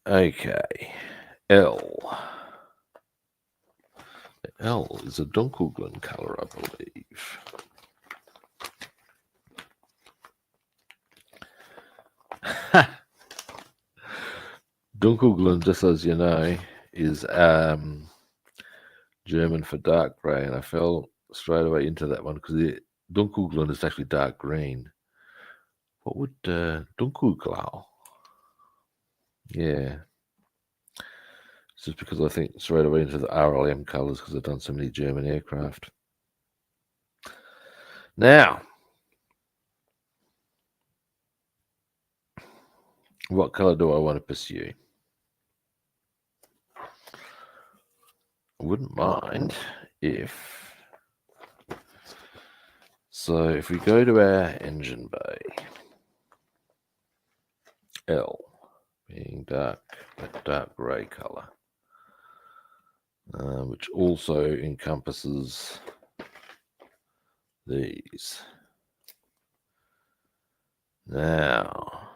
Okay. L. L is a Dunkelglen color, I believe. Dunkelglen, just as you know, is German for dark grey, and I fell straight away into that one because Dunkelglen is actually dark green. What would Dunkelglau? Yeah. It's just because I think straight away into the RLM colours because I've done so many German aircraft. Now, what colour do I want to pursue? I wouldn't mind if... So if we go to our engine bay, L being that dark grey colour, which also encompasses these. Now,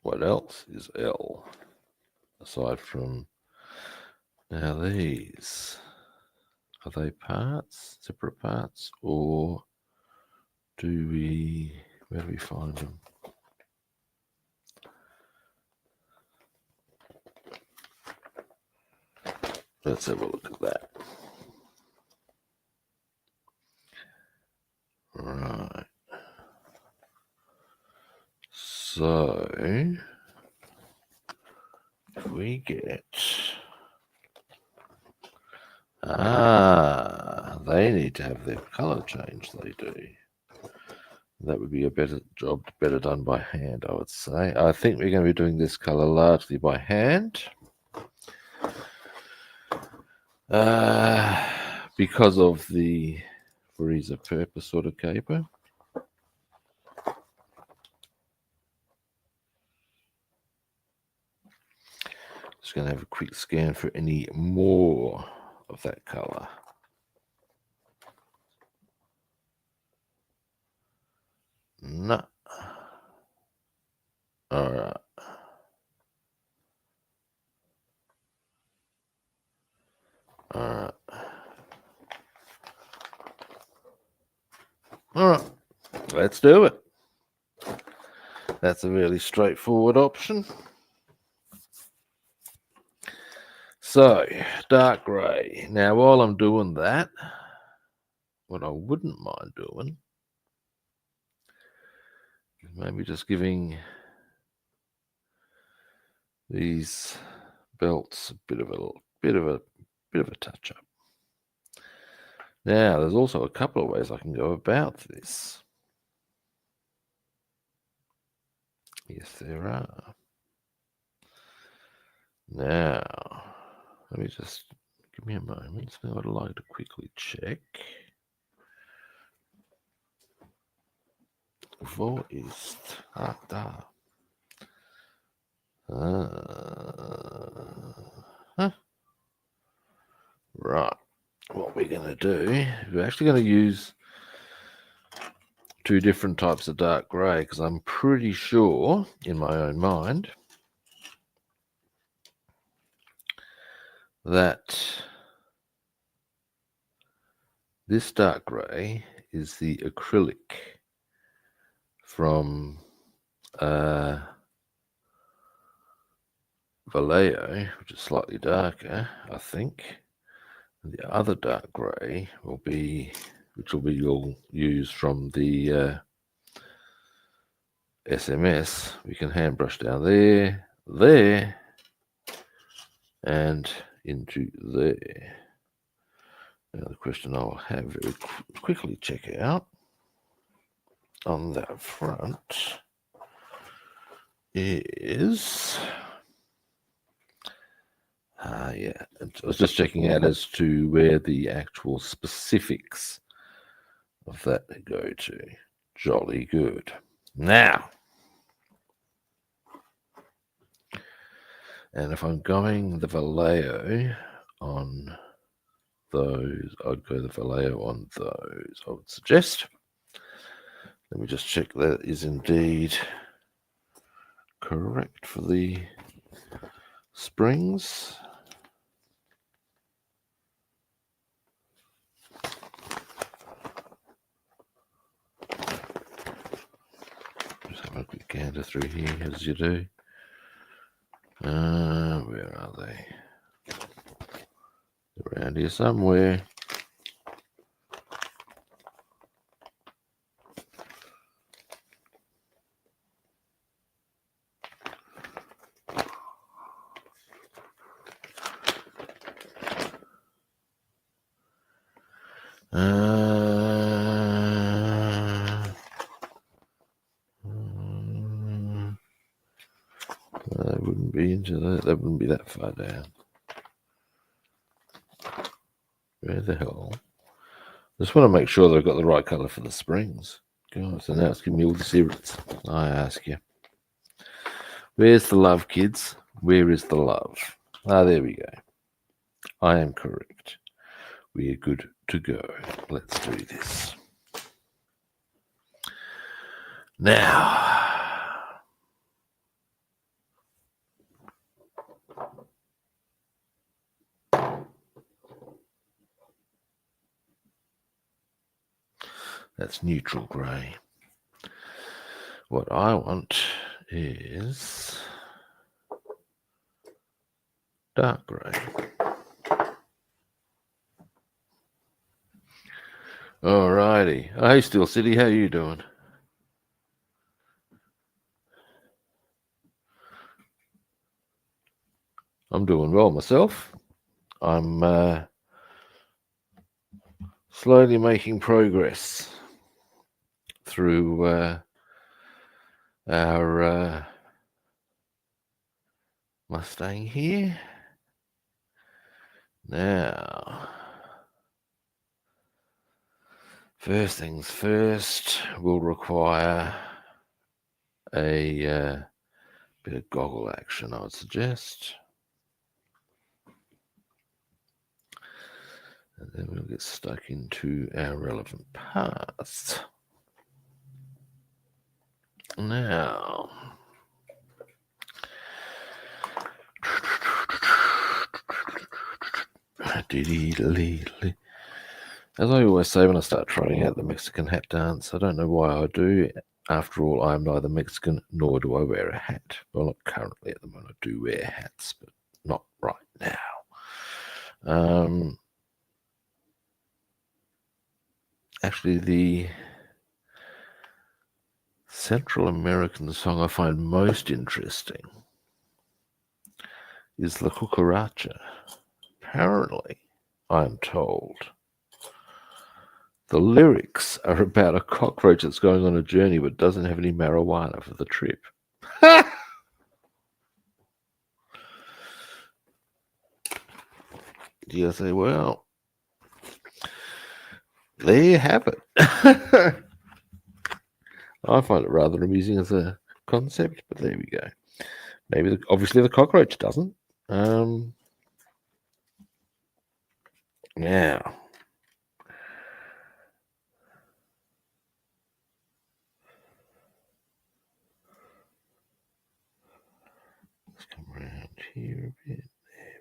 what else is L aside from now these? Are they parts, separate parts, or where do we find them? Let's have a look at that. Right. So, if we get Ah, they need to have their color changed, they do. That would be a better job, better done by hand, I would say. I think we're going to be doing this color largely by hand. Because of the freezer purpose sort of caper. Just going to have a quick scan for any more of that color. No. All right. All right. All right. Let's do it. That's a really straightforward option. So, dark grey. Now, while I'm doing that, what I wouldn't mind doing is maybe just giving these belts a bit of a touch up. Now, there's also a couple of ways I can go about this. Yes, there are. Now, let me just give me a moment. So I'd like to quickly check. Wo ist? Ah, da. Huh. Right. What we're going to do, we're actually going to use two different types of dark grey because I'm pretty sure in my own mind that this dark grey is the acrylic from Vallejo, which is slightly darker, I think. And the other dark grey will be, which will be you'll use from the SMS. We can hand brush down there, there, and into there. Now the question I'll have very quickly check out on that front is, yeah, I was just checking out as to where the actual specifics of that go to. Jolly good. Now, and if I'm going the Vallejo on those, I'd go the Vallejo on those, I would suggest. Let me just check that is indeed correct for the springs. Just have a quick gander through here as you do. Where are they? Around here somewhere. That wouldn't be into that. That wouldn't be that far down. Where the hell? Just want to make sure that I've got the right colour for the springs. God, so now it's giving me all the secrets. I ask you. Where's the love, kids? Where is the love? Ah, there we go. I am correct. We are good to go. Let's do this. Now, that's neutral grey. What I want is dark grey. Alrighty. Hey, Steel City, how you doing? I'm doing well myself. I'm slowly making progress through our Mustang here. Now, first things first, we'll require a bit of goggle action, I would suggest. And then we'll get stuck into our relevant parts. Now, as I always say when I start trying out the Mexican hat dance, I don't know why I do. After all, I'm neither Mexican nor do I wear a hat. Well, not currently at the moment. I do wear hats, but not right now. Actually, the Central American song I find most interesting is La Cucaracha. Apparently, I'm told, the lyrics are about a cockroach that's going on a journey but doesn't have any marijuana for the trip. You say, well, there you have it. I find it rather amusing as a concept, but there we go. Maybe, obviously, the cockroach doesn't. Now, let's come around here a bit. There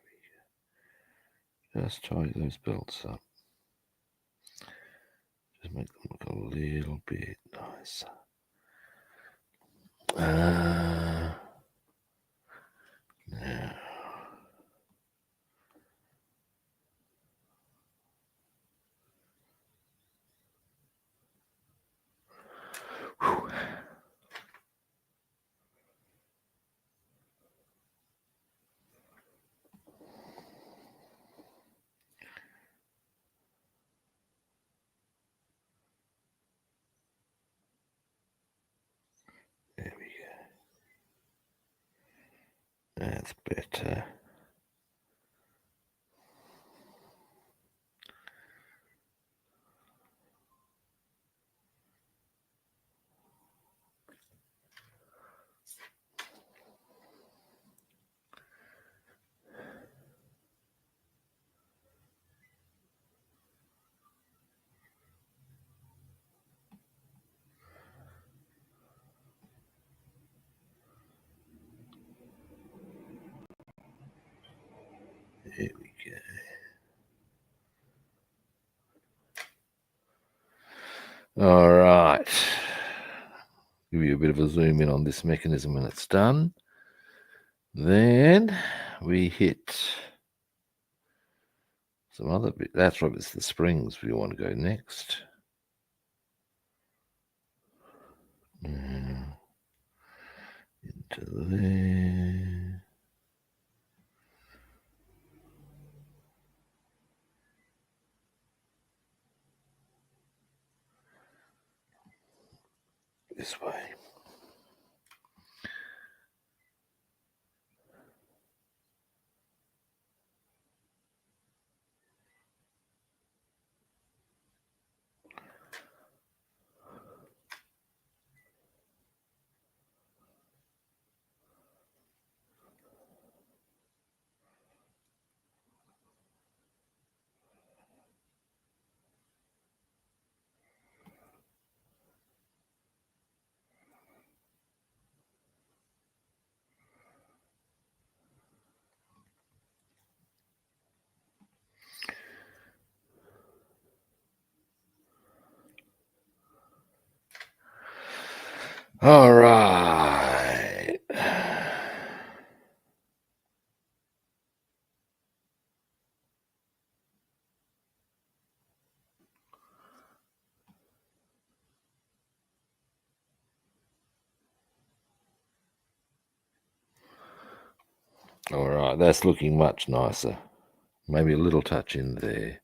we go. Just tie those belts up. Just make them look a little bit nicer. Now. Whew. There we go. That's better. There we go. All right. Give you a bit of a zoom in on this mechanism when it's done. Then we hit some other bit. That's right, it's the springs we want to go next. Into there. This way. All right. All right, that's looking much nicer. Maybe a little touch in there.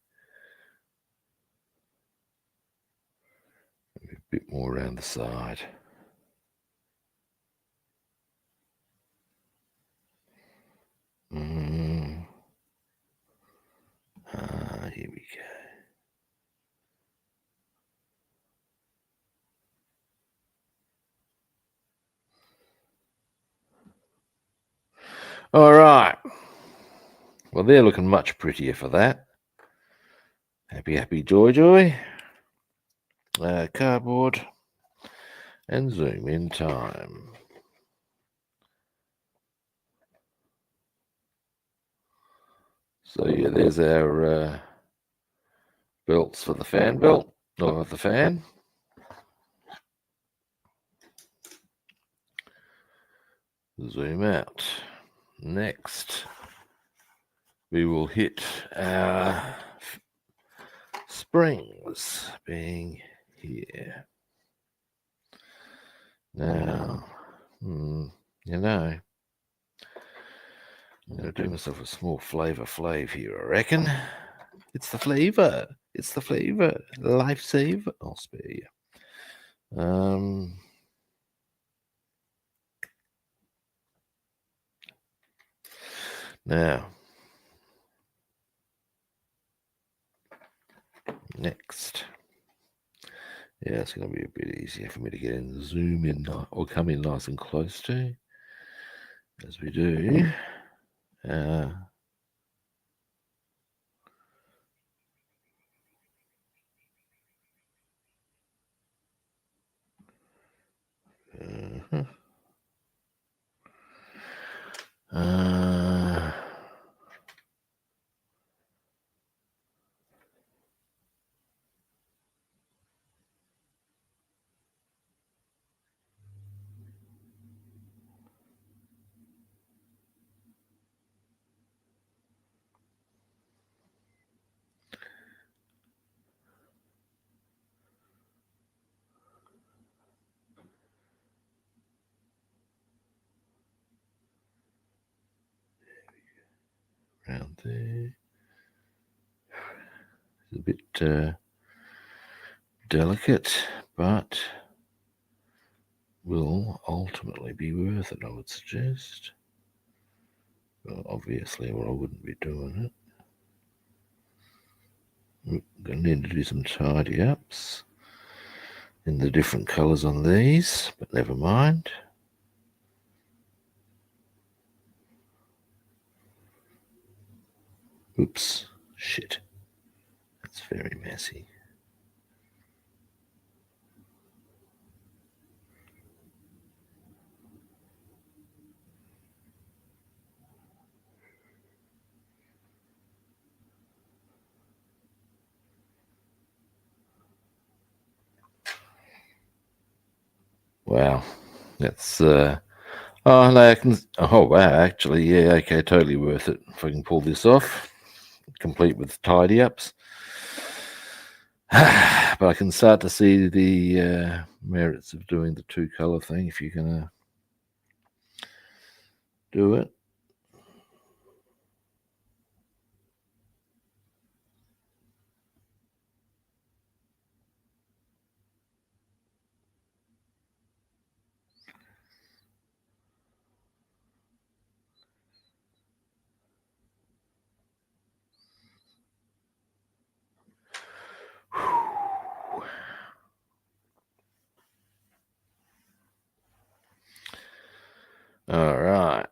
bit more around the side. Here we go. All right. Well, they're looking much prettier for that. Happy, happy, joy, joy. Cardboard. And zoom in time. So yeah, there's our belts for the fan belt, or the fan. Zoom out. Next, we will hit our springs, being here. Now, I'm going to do myself a small flavor flav here, I reckon. It's the flavor. It's the flavor. Lifesaver. I'll spare you. Now, next. Yeah, it's going to be a bit easier for me to get in, zoom in, or come in nice and close to, as we do. Around there. It's a bit delicate, but will ultimately be worth it, I would suggest. Well, obviously, or I wouldn't be doing it. I'm going to need to do some tidy ups in the different colours on these, but never mind. Oops, shit. That's very messy. Wow, that's oh wow, actually, yeah, okay, totally worth it if I can pull this off, complete with tidy ups. But I can start to see the merits of doing the two color thing if you're gonna do it. All right.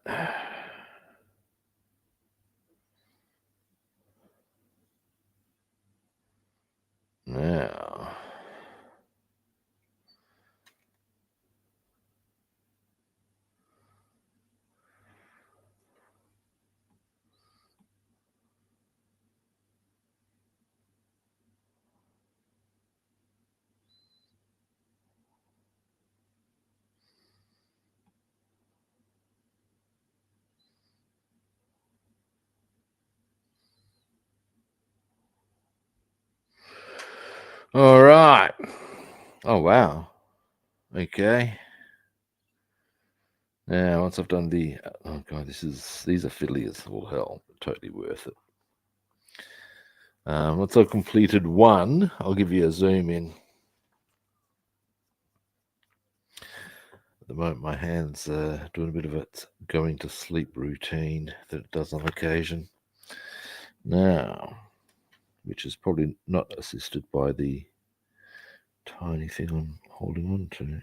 Now, all right. Oh wow. Okay. Now, once I've done the oh god, these are fiddly as all hell, but totally worth it. Once I've completed one, I'll give you a zoom in. the moment my hand's doing a bit of its going to sleep routine that it does on occasion. Now, which is probably not assisted by the tiny thing I'm holding on to.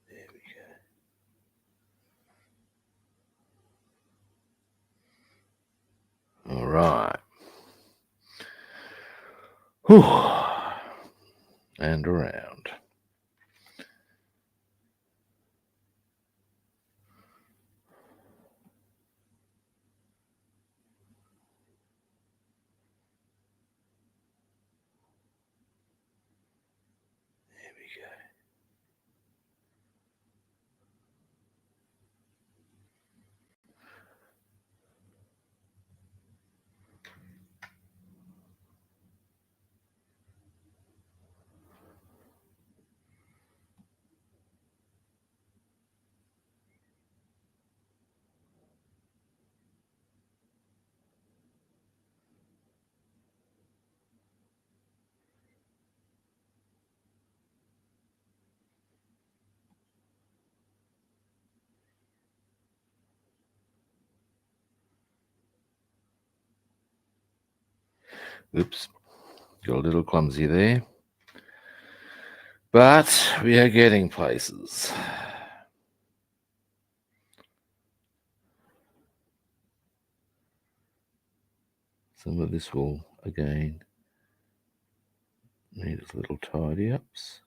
There we go. All right. Whew. And around. There we go. Oops. Got a little clumsy there. But we are getting places. Some of this will, again, need its little tidy-ups.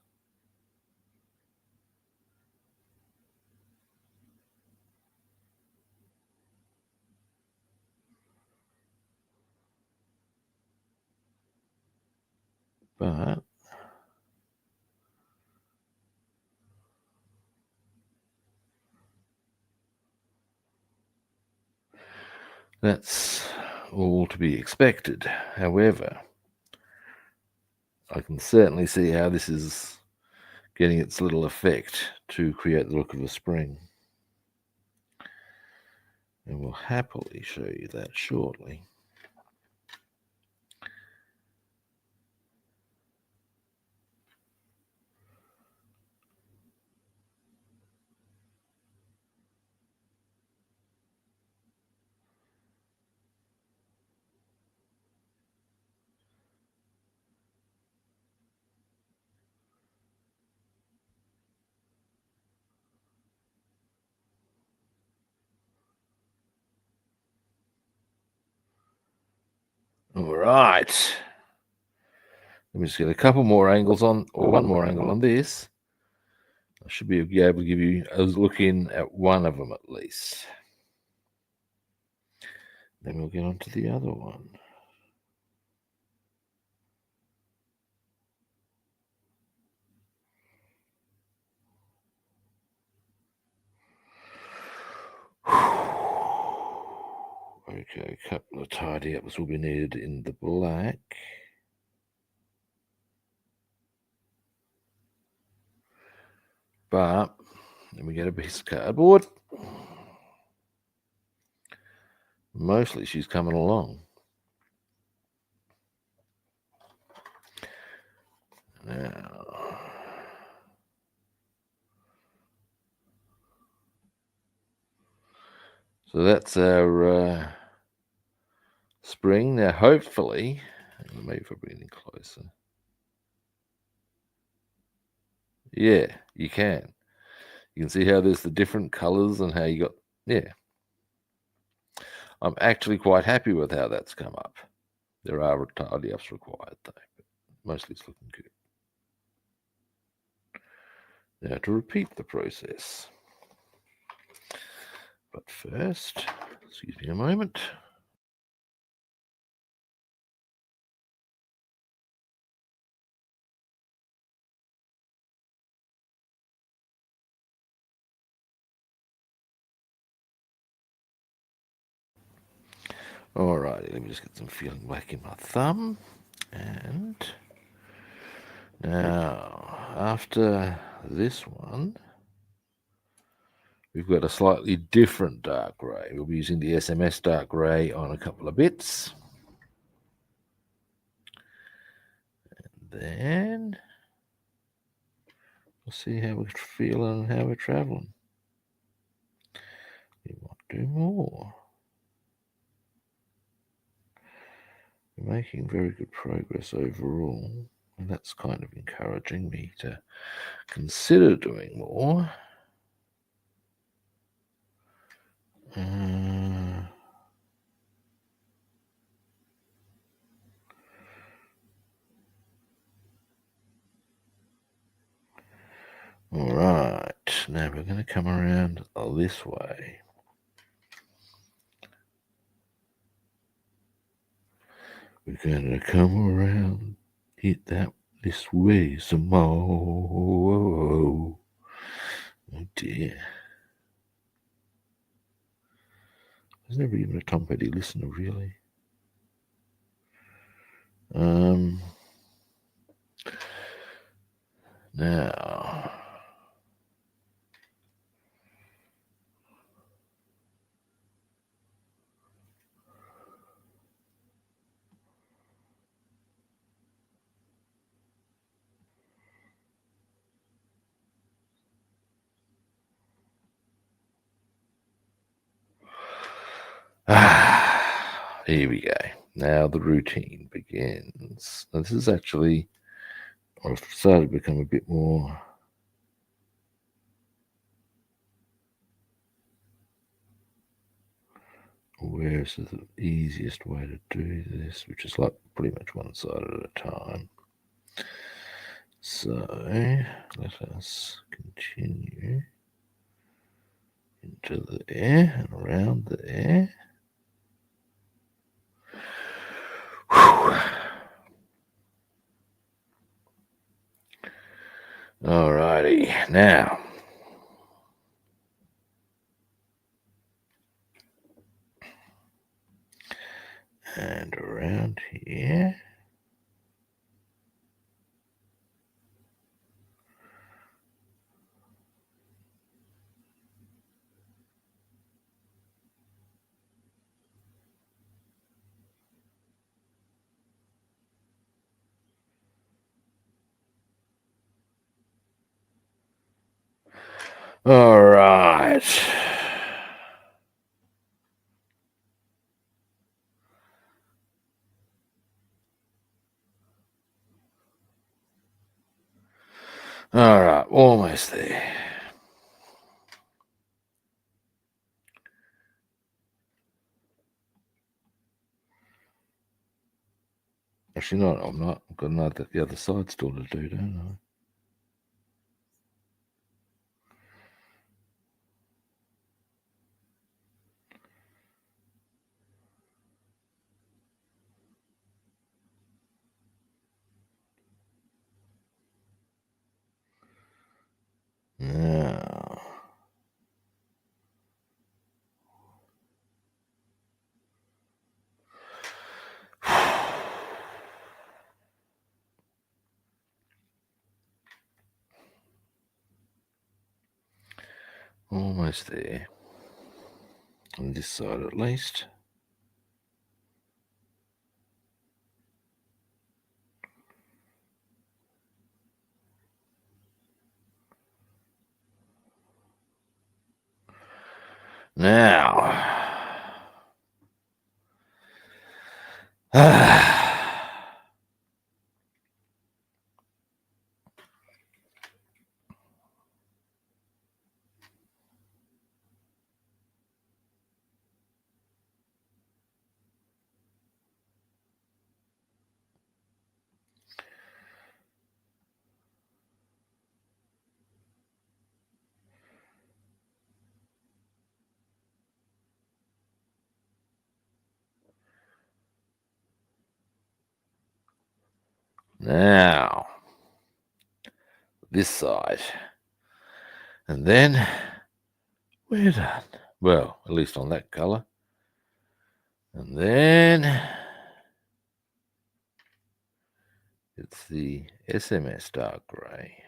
But that's all to be expected. However, I can certainly see how this is getting its little effect to create the look of a spring. And we'll happily show you that shortly. All right. Let me just get a couple more angles on, or one more angle on this. I should be able to give you a look in at one of them at least. Then we'll get on to the other one. Okay, a couple of tidy ups will be needed in the black. But then we get a piece of cardboard. Mostly she's coming along. Now, so that's our spring. Now, hopefully, maybe if I bring it in closer. Yeah, you can. You can see how there's the different colors and how you got, yeah. I'm actually quite happy with how that's come up. There are tidy ups required though, but mostly it's looking good. Now to repeat the process. But first, excuse me a moment. Alrighty, let me just get some feeling back in my thumb. And Now, after this one, we've got a slightly different dark grey. We'll be using the SMS dark grey on a couple of bits. And then we'll see how we're feeling and how we're travelling. We might do more. We're making very good progress overall, and that's kind of encouraging me to consider doing more. All right, now we're going to come around this way. We're going to come around, hit that this way some more. Oh dear. I was never even a Tom Petty listener, really. Now, here we go. Now the routine begins. Now this is actually, I've started to become a bit more aware of the easiest way to do this, which is like pretty much one side at a time. So let us continue into there and around there. Alrighty, now and around here. All right. All right, almost there. Actually, not. I'm not. I've got the other side still to do, don't I? Now, almost there. On this side at least. Now, now, this side. And then we're done. Well, at least on that colour. And then it's the SMS dark grey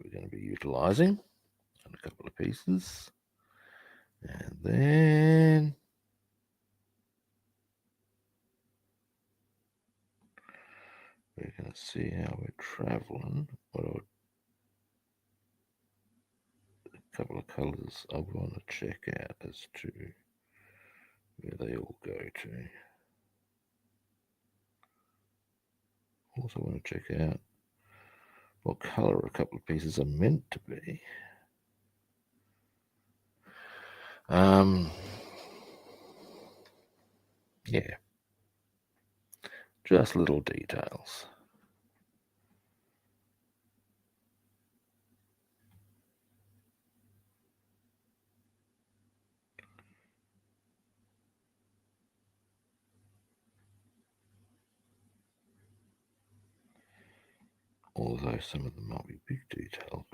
we're going to be utilising on a couple of pieces. And then we're going to see how we're travelling. A couple of colours I want to check out as to where they all go to. Also want to check out what colour a couple of pieces are meant to be. Yeah, just little details. Although some of them might be big details,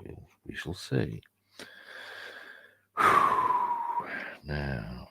we shall see. Now,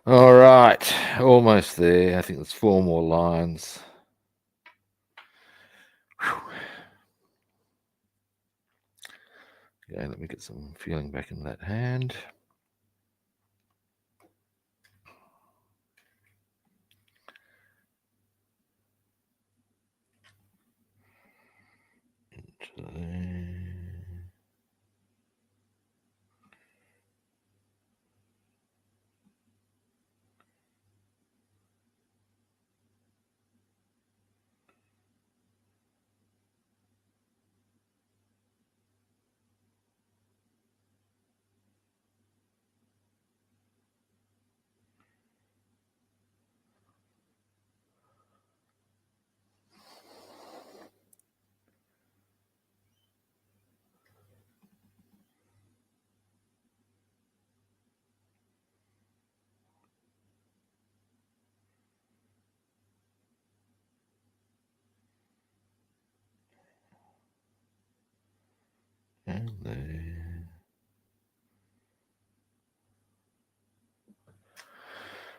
all right, almost there. I think there's 4 more lines. Okay, let me get some feeling back in that hand. Into there. And there.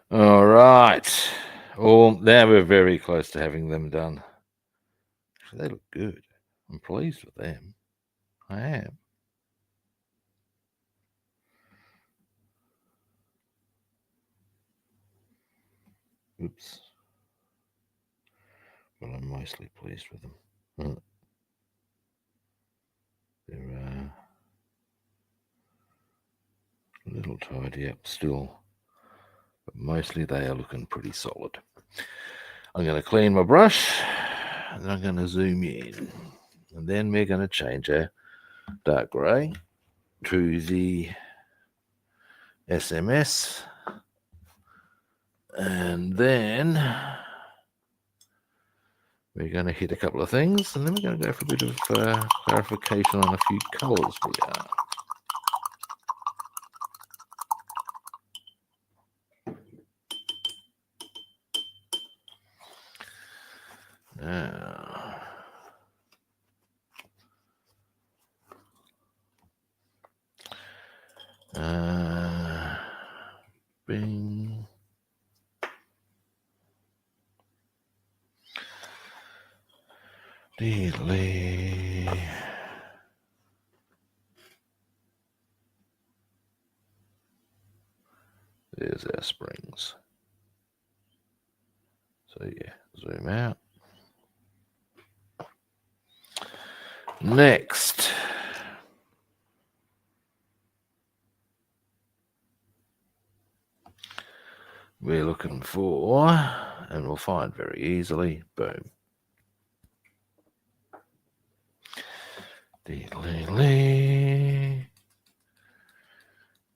All right. Now we're very close to having them done. Actually, they look good. I'm pleased with them. I am. Oops. But I'm mostly pleased with them. They're a little tidy up still, but mostly they are looking pretty solid. I'm going to clean my brush, and I'm going to zoom in, and then we're going to change our dark grey to the SMS, and then we're going to hit a couple of things, and then we're going to go for a bit of clarification on a few colours we are. Now, bing. Delay. There's our springs. So yeah, zoom out. Next, we're looking for, and we'll find very easily, boom.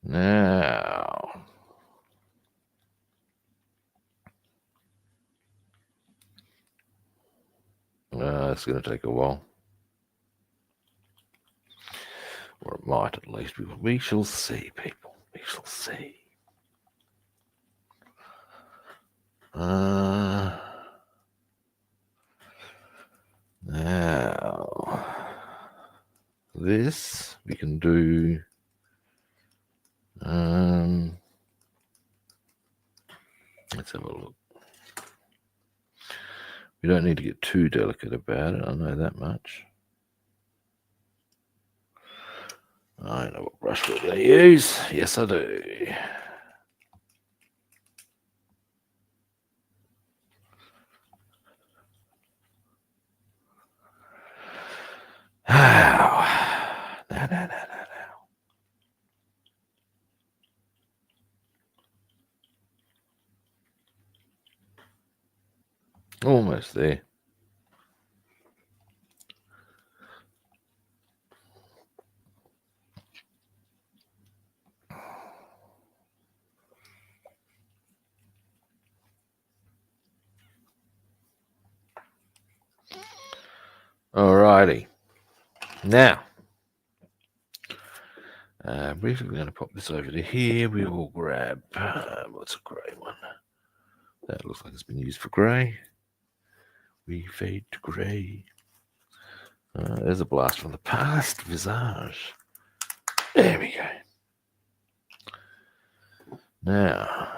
Now, going to take a while. Or it might at least. We shall see, people. We shall see. Now, this we can do. Let's have a look. We don't need to get too delicate about it. I know that much. I know what brush we're going to use. Yes, I do. No. Almost there. Alrighty. Now, briefly, we're going to pop this over to here. We will grab, what's a grey one? That looks like it's been used for grey. We fade to grey. There's a blast from the past. Visage. There we go. Now,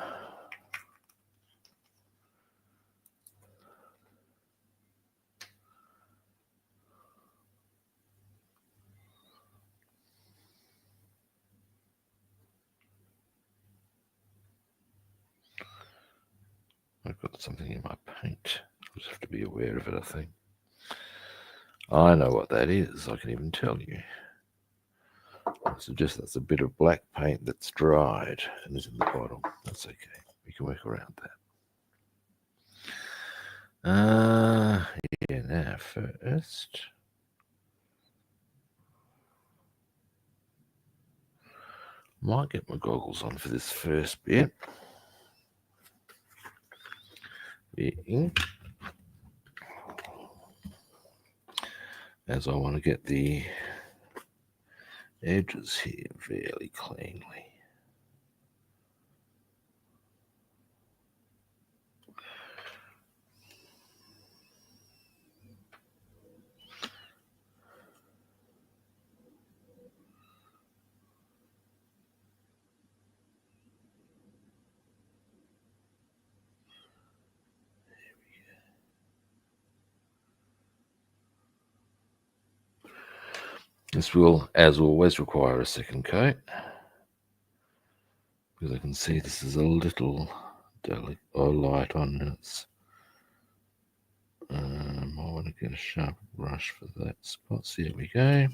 I've got something in my paint. I just have to be aware of it, I think. I know what that is. I can even tell you. I suggest that's a bit of black paint that's dried and is in the bottle. That's okay. We can work around that. Yeah, now first. Might get my goggles on for this first bit. The ink. As I want to get the edges here fairly cleanly. This will, as always, require a second coat because I can see this is a little delicate or light on its. I want to get a sharp brush for that spot. So here we go.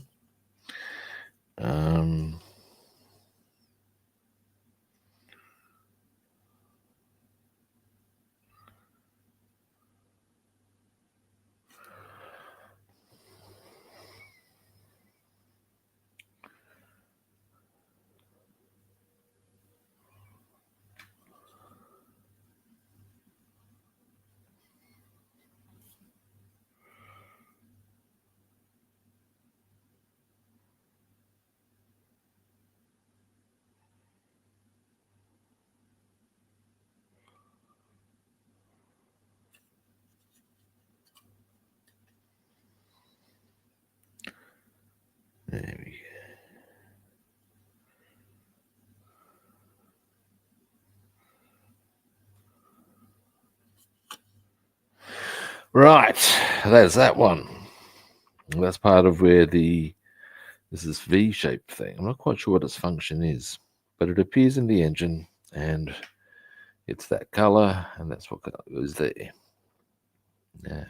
There we go. Right, there's that one. That's part of where this is V-shaped thing. I'm not quite sure what its function is, but it appears in the engine and it's that color, and that's what goes there. Yeah.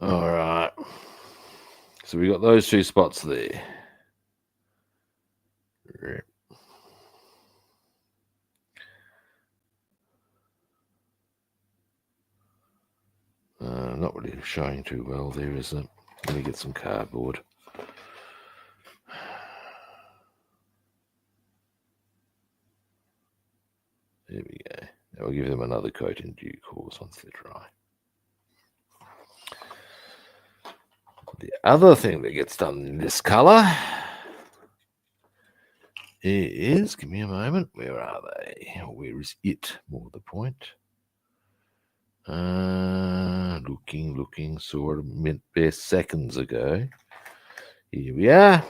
All right. So we got those two spots there. Not really showing too well there, is it? Let me get some cardboard. There we go. Now we'll give them another coat in due course once they're dry. The other thing that gets done in this colour is, give me a moment, where are they? Where is it? More the point. Looking, saw it a minute, bare seconds ago. Here we are.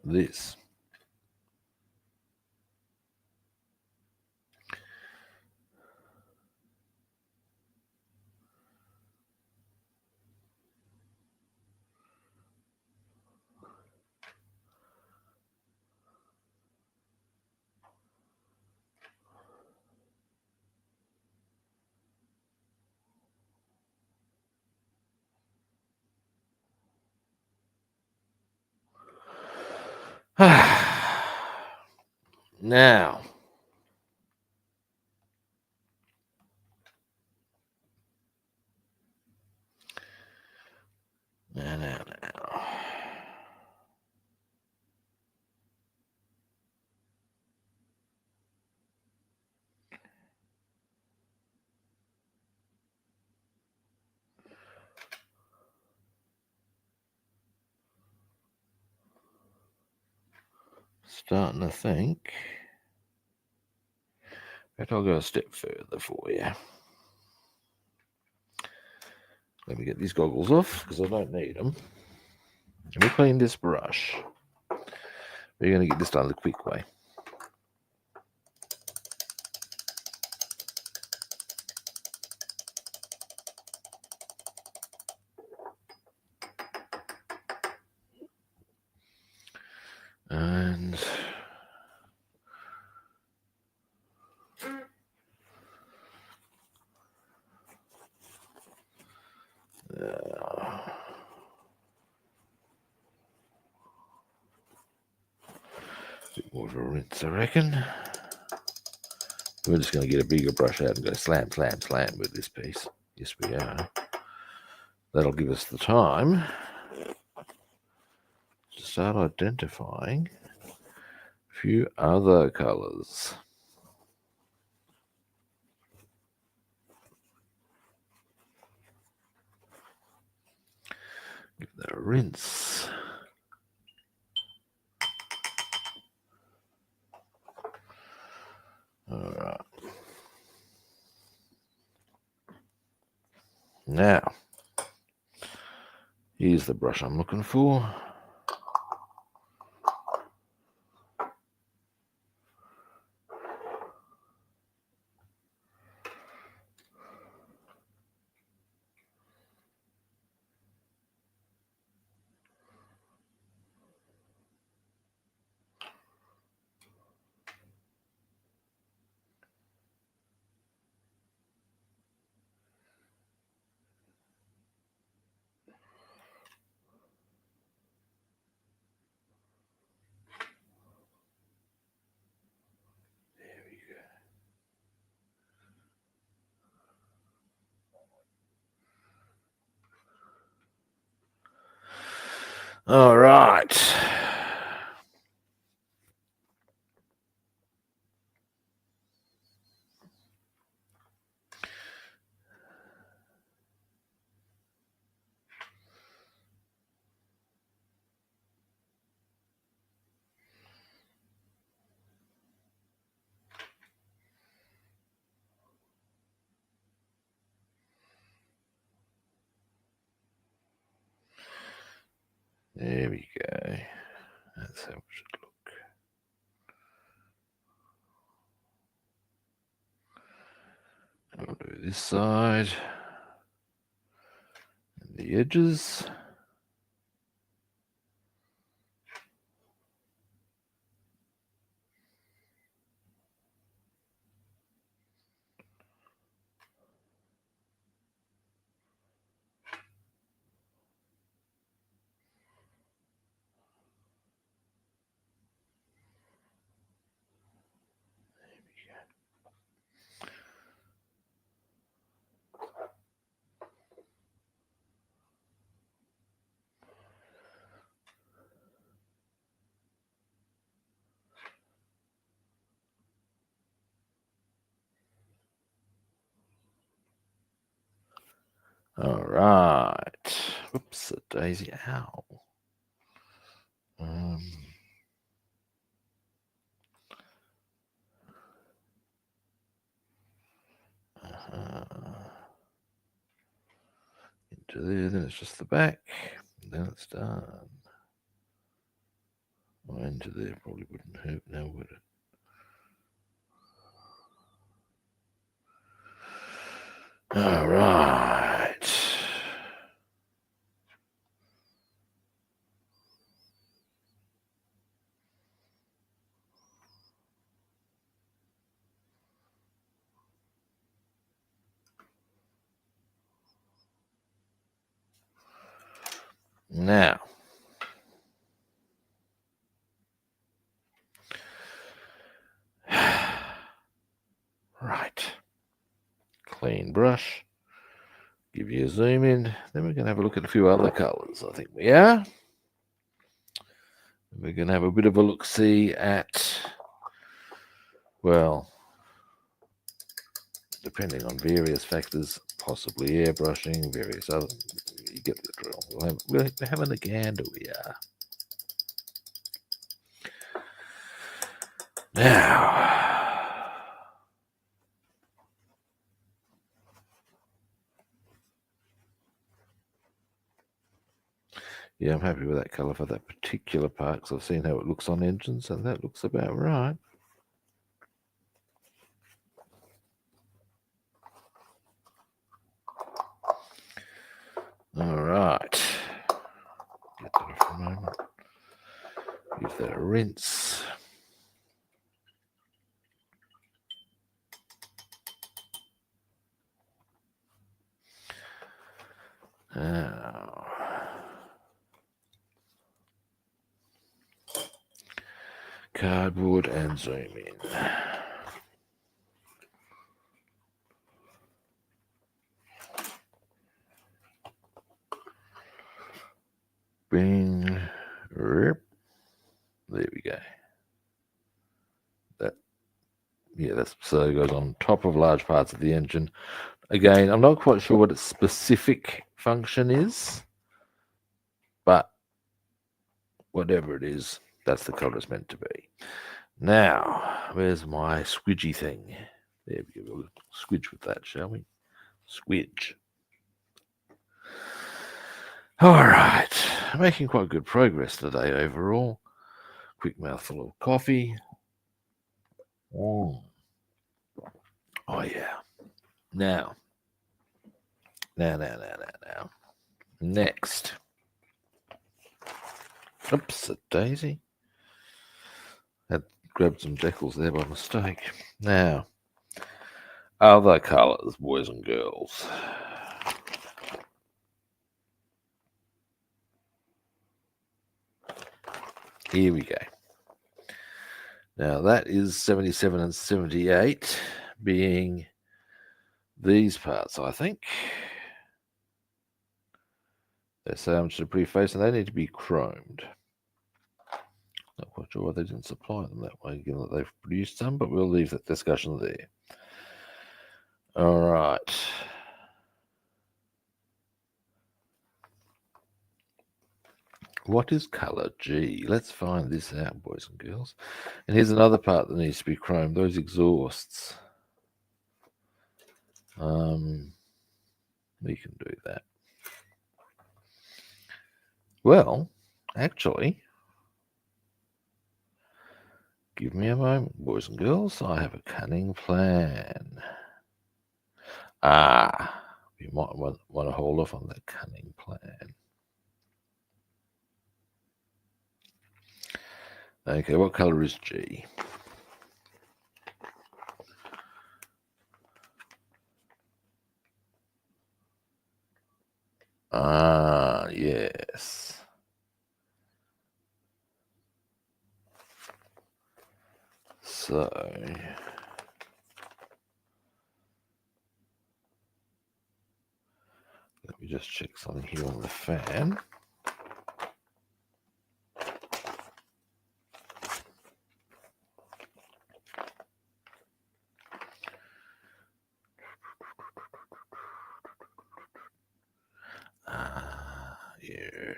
This. Now, now. Starting to think that I'll go a step further for you. Let me get these goggles off because I don't need them. Let me clean this brush. We're going to get this done the quick way. And bit more of a rinse, I reckon. We're just going to get a bigger brush out and go slam with this piece. Yes, we are. That'll give us the time to start identifying a few other colours. Give that a rinse. All right. Now, here's the brush I'm looking for. All right. There we go. That's how it should look. I'll do this side and the edges. All right. Whoops, a daisy owl. Into there, then it's just the back, and then it's done. Well, into there probably wouldn't hurt now, would it? All right. Now, right. Clean brush. Give you a zoom in. Then we're going to have a look at a few other colours. I think we are. We're going to have a bit of a look-see at, well, depending on various factors, possibly airbrushing, various other. You get the drill. We're having a gander. We are. Now, yeah, I'm happy with that colour for that particular part because I've seen how it looks on engines, and that looks about right. All right. Get that off for a moment. Give that a rinse. Now, cardboard and zoom in. Bing. Rip. There we go. That's so it goes on top of large parts of the engine. Again, I'm not quite sure what its specific function is, but whatever it is, that's the colour it's meant to be. Now, where's my squidgy thing? There we go. We'll squidge with that, shall we? Squidge. All right. Making quite good progress today overall. Quick mouthful of coffee. Oh yeah. Now. Next. Oops, a daisy. Had grabbed some decals there by mistake. Now, other colours, boys and girls. Here we go. Now that is 77 and 78 being these parts, I think. They say I'm just a preface and they need to be chromed. Not quite sure why they didn't supply them that way, given that they've produced some, but we'll leave that discussion there. All right. What is colour G? Let's find this out, boys and girls. And here's another part that needs to be chromed, those exhausts. We can do that. Well, actually, give me a moment, boys and girls. I have a cunning plan. We might want to hold off on that cunning plan. Okay, what colour is G? Yes. So, let me just check something here on the fan. Yes.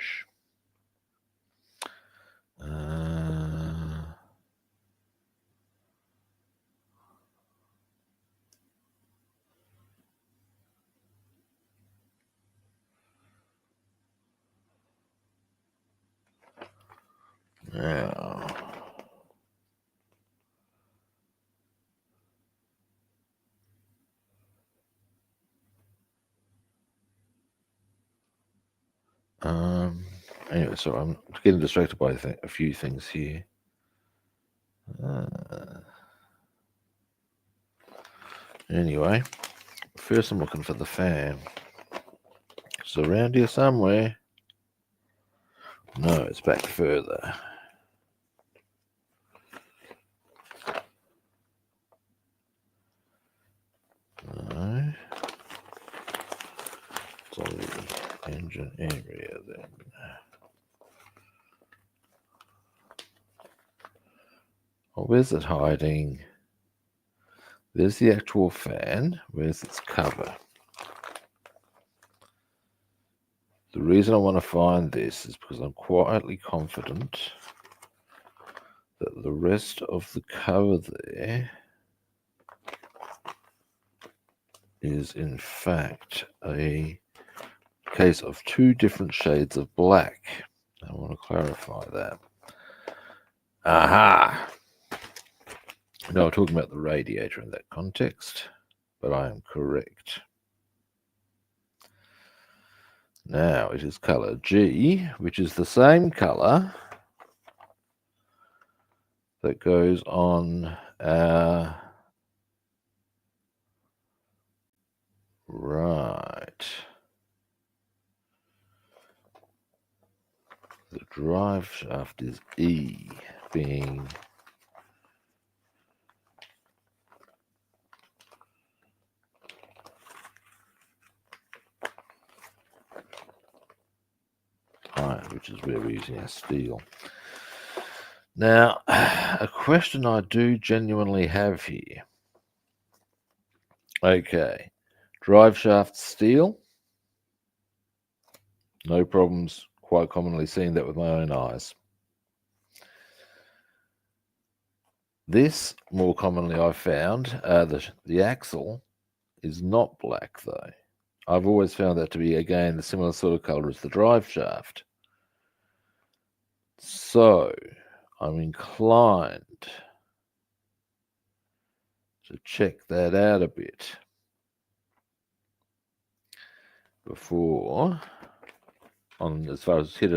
Now, anyway, so I'm getting distracted by a few things here. Anyway, first I'm looking for the fan. It's around here somewhere. No, it's back further. No. It's on the engine area then. Oh, where's it hiding? There's the actual fan. Where's its cover? The reason I want to find this is because I'm quietly confident that the rest of the cover there is in fact a case of two different shades of black. I want to clarify that. Aha! No, I'm talking about the radiator in that context, but I am correct. Now it is color G, which is the same color that goes on our right. The drive shaft is E, being iron, which is where we're using our steel. Now, a question I do genuinely have here. Okay, drive shaft steel. No problems, quite commonly seeing that with my own eyes. This, more commonly I've found, the axle is not black though. I've always found that to be, again, the similar sort of color as the drive shaft. So, I'm inclined to check that out a bit before, on as far as hit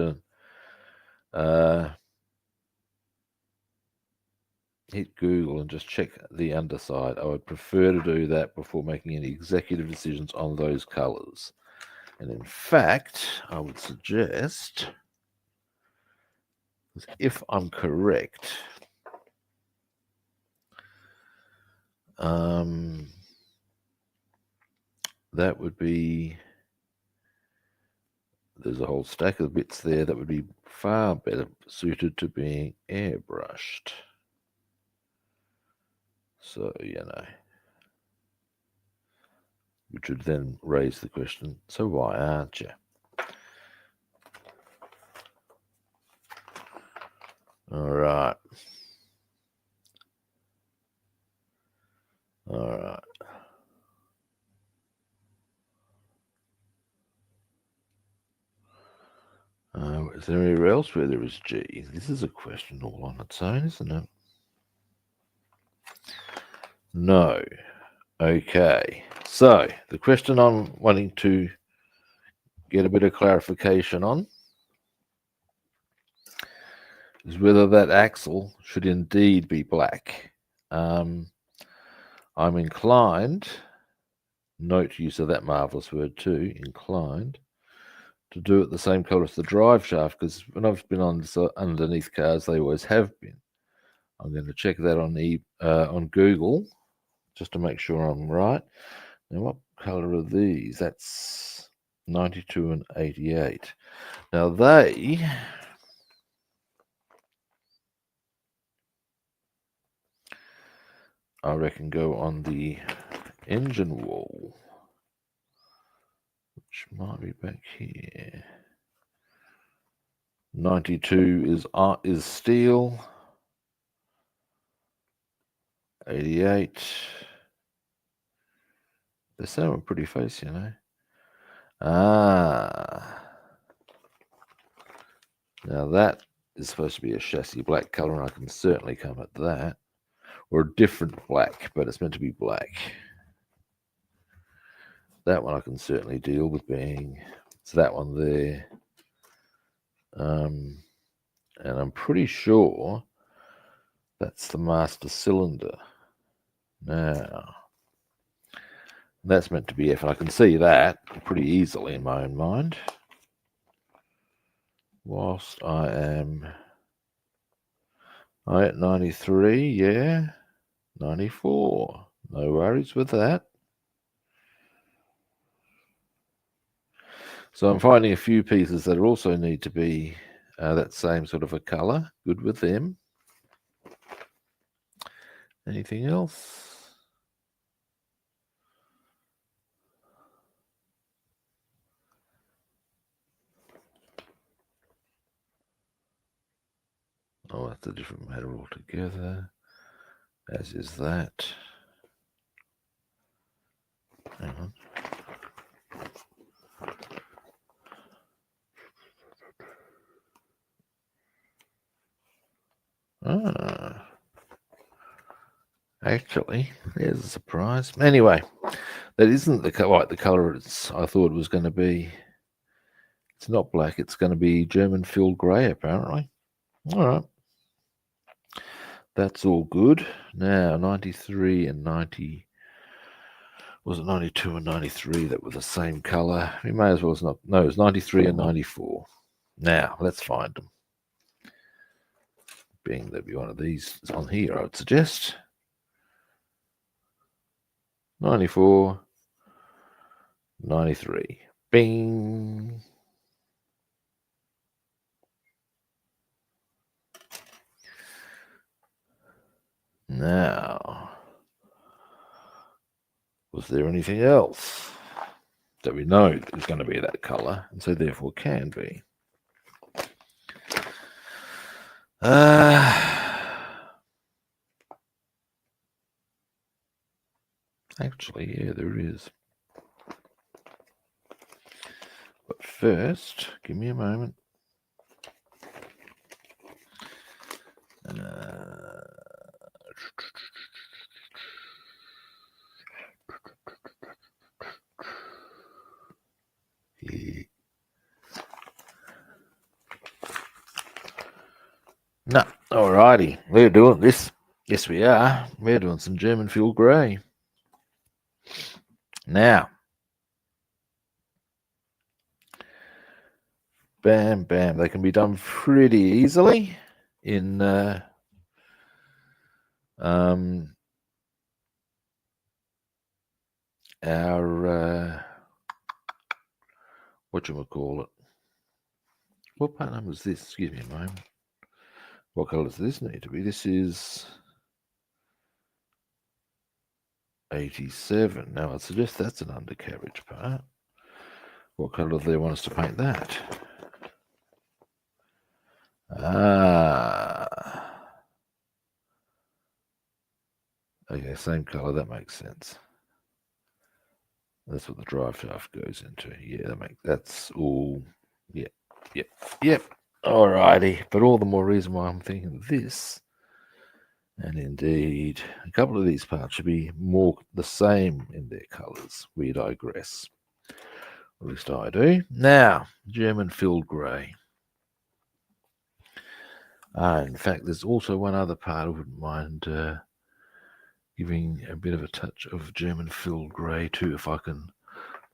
Google and just check the underside. I would prefer to do that before making any executive decisions on those colors. And in fact, I would suggest, if I'm correct, that would be, there's a whole stack of bits there that would be far better suited to being airbrushed. So, which would then raise the question, so why aren't you? All right. Is there anywhere else where there is G? This is a question all on its own, isn't it? No. Okay. So, the question I'm wanting to get a bit of clarification on is whether that axle should indeed be black. I'm inclined, note use of that marvelous word too, inclined, to do it the same color as the drive shaft, because when I've been on underneath cars, they always have been. I'm going to check that on Google just to make sure I'm right. Now, what color are these? That's 92 and 88. Now, they I reckon go on the engine wall, which might be back here. 92 is steel. 88. They're so a pretty face, you know. Now that is supposed to be a chassis black color, and I can certainly come at that. Or a different black, but it's meant to be black. That one I can certainly deal with being, it's that one there. And I'm pretty sure that's the master cylinder. Now, that's meant to be F, and I can see that pretty easily in my own mind. Whilst I am at 93, yeah, 94. No worries with that. So I'm finding a few pieces that also need to be that same sort of a color. Good with them. Anything else? Oh, that's a different matter altogether. As is that. Hang on. Actually, there's a surprise. Anyway, that isn't the color I thought it was going to be. It's not black. It's going to be German filled grey, apparently. All right. That's all good. Now, 93 and 90. Was it 92 and 93 that were the same color? We may as well as not. No, it's 93 and 94. Now, let's find them. Being there'll be one of these on here, I would suggest. 94, 93. Bing. Now, was there anything else that we know is going to be that color, and so therefore can be? Actually, yeah, there is. But first, give me a moment. No, alrighty, we're doing this. Yes, we are. We're doing some German fuel grey. Now, bam, bam. They can be done pretty easily in our whatchamacallit. What part number is this? Excuse me a moment. What colour does this need to be? This is 87. Now, I'd suggest that's an undercarriage part. What colour do they want us to paint that? Okay, same colour. That makes sense. That's what the drive shaft goes into. Yeah, that's all. Yep. Alrighty, but all the more reason why I'm thinking of this. And indeed, a couple of these parts should be more the same in their colours. We digress. At least I do. Now, German filled grey. In fact, there's also one other part I wouldn't mind giving a bit of a touch of German filled grey too, if I can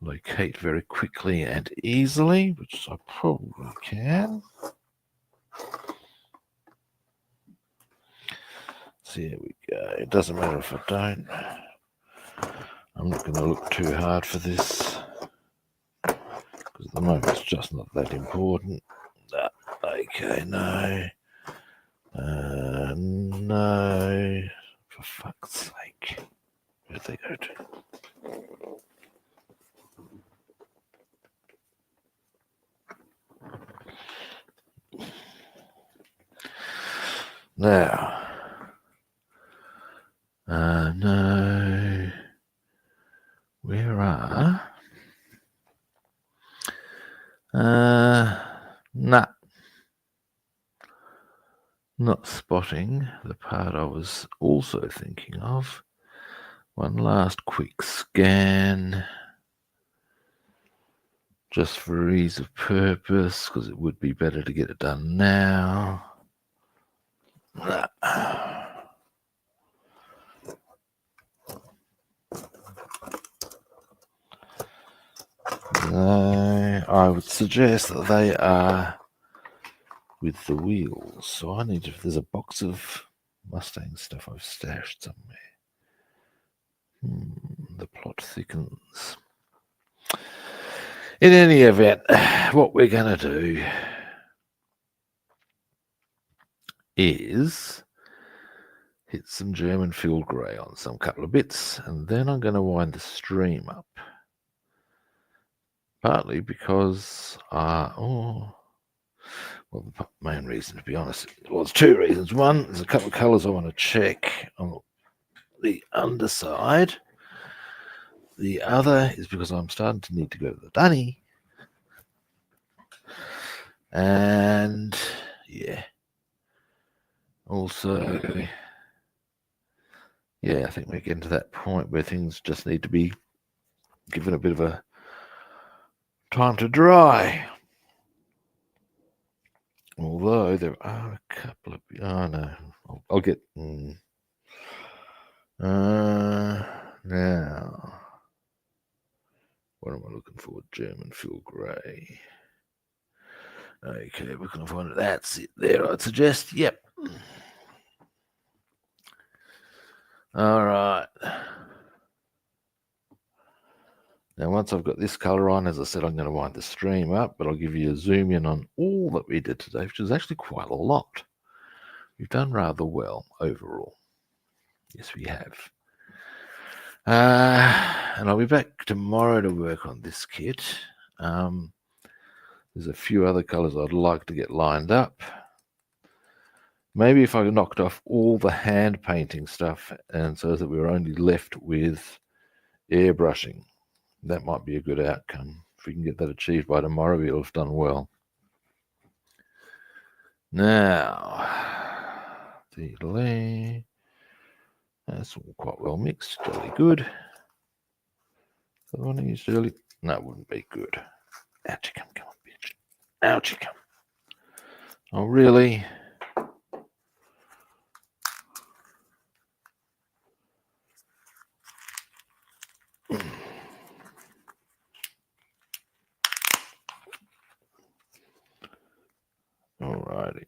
locate very quickly and easily, which I probably can. So here we go. It doesn't matter if I don't. I'm not going to look too hard for this, because at the moment it's just not that important. Okay, no. No. For fuck's sake. Where'd they go to? Now, no, where are? Nah, not spotting the part I was also thinking of. One last quick scan, just for ease of purpose, because it would be better to get it done now. I would suggest that they are with the wheels. So I need to, there's a box of Mustang stuff I've stashed somewhere. The plot thickens. In any event, what we're going to do is hit some German field grey on some couple of bits, and then I'm going to wind the stream up. Partly because, well, the main reason, to be honest, well, there's two reasons. One, there's a couple of colours I want to check on the underside. The other is because I'm starting to need to go to the dunny. And, yeah. Also, yeah, I think we're getting to that point where things just need to be given a bit of a time to dry. Although there are a couple of, oh no, I'll get, now, what am I looking for? German field grey. Okay, we're going to find it. That's it there, I'd suggest. Yep. All right. Now, once I've got this colour on, as I said, I'm going to wind the stream up, but I'll give you a zoom in on all that we did today, which is actually quite a lot. We've done rather well overall. Yes, we have. And I'll be back tomorrow to work on this kit. There's a few other colours I'd like to get lined up. Maybe if I knocked off all the hand painting stuff, and so that we were only left with airbrushing, that might be a good outcome. If we can get that achieved by tomorrow, we'll have done well. Now, that's all quite well mixed, jolly good. The one I used earlier, no, it wouldn't be good. Out you come on, bitch. Out you come. Oh, really? Alrighty.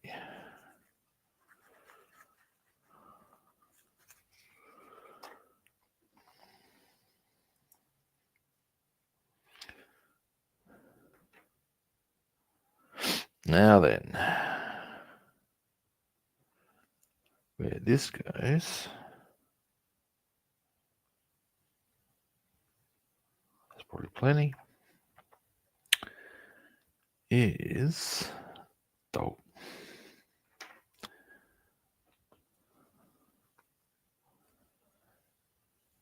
Now then, where this goes, there's probably plenty, is dope.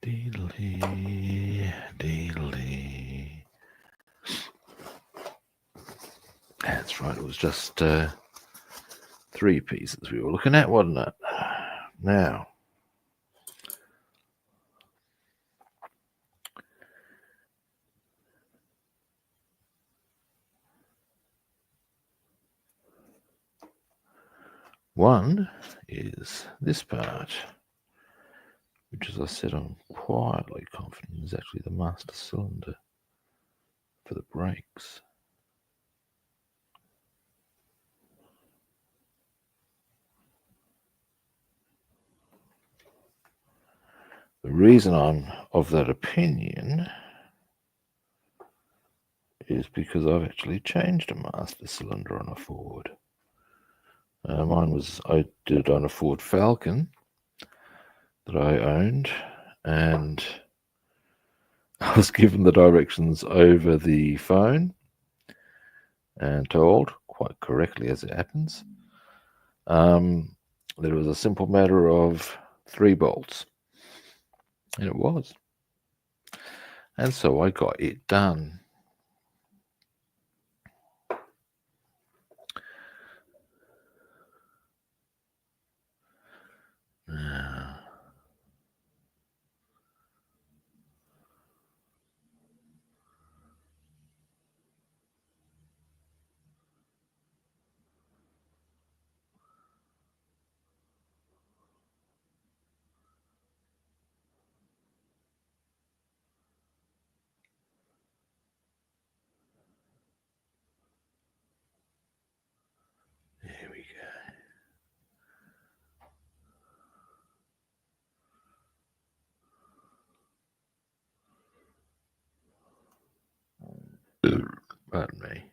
Deedly. That's right, it was just 3 pieces we were looking at, wasn't it? Now, one is this part, which, as I said, I'm quietly confident is actually the master cylinder for the brakes. The reason I'm of that opinion is because I've actually changed a master cylinder on a Ford. I did it on a Ford Falcon that I owned, and I was given the directions over the phone and told, quite correctly as it happens, that it was a simple matter of 3 bolts. And it was. And so I got it done. Now, there we go. Pardon me.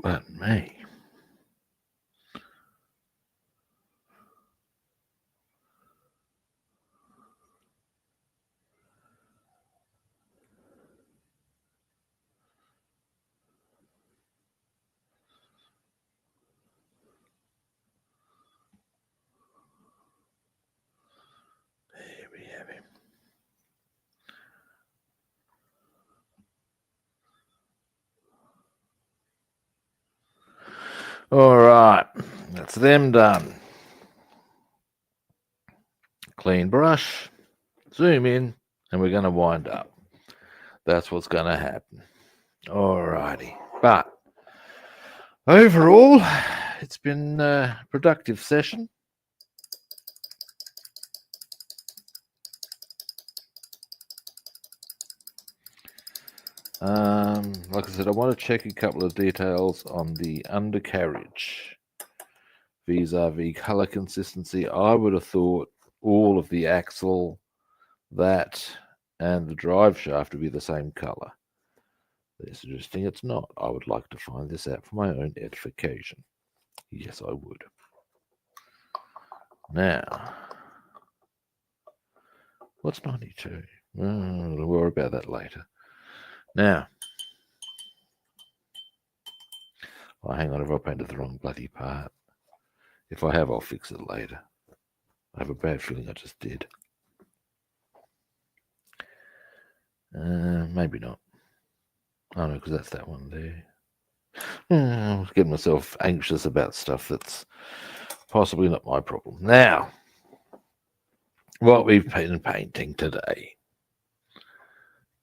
Pardon me. There we have him. All right, that's them done. Clean brush, zoom in, and we're going to wind up. That's what's going to happen. All righty. But overall, it's been a productive session. Like I said, I want to check a couple of details on the undercarriage vis-a-vis color consistency. I would have thought all of the axle, that, and the drive shaft would be the same color. They're suggesting it's not. I would like to find this out for my own edification. Yes, I would. Now, what's 92? We'll worry about that later. Now, oh, hang on, if I painted the wrong bloody part. If I have, I'll fix it later. I have a bad feeling I just did. Maybe not. Oh no, because that's that one there. I'm getting myself anxious about stuff that's possibly not my problem. Now, what we've been painting today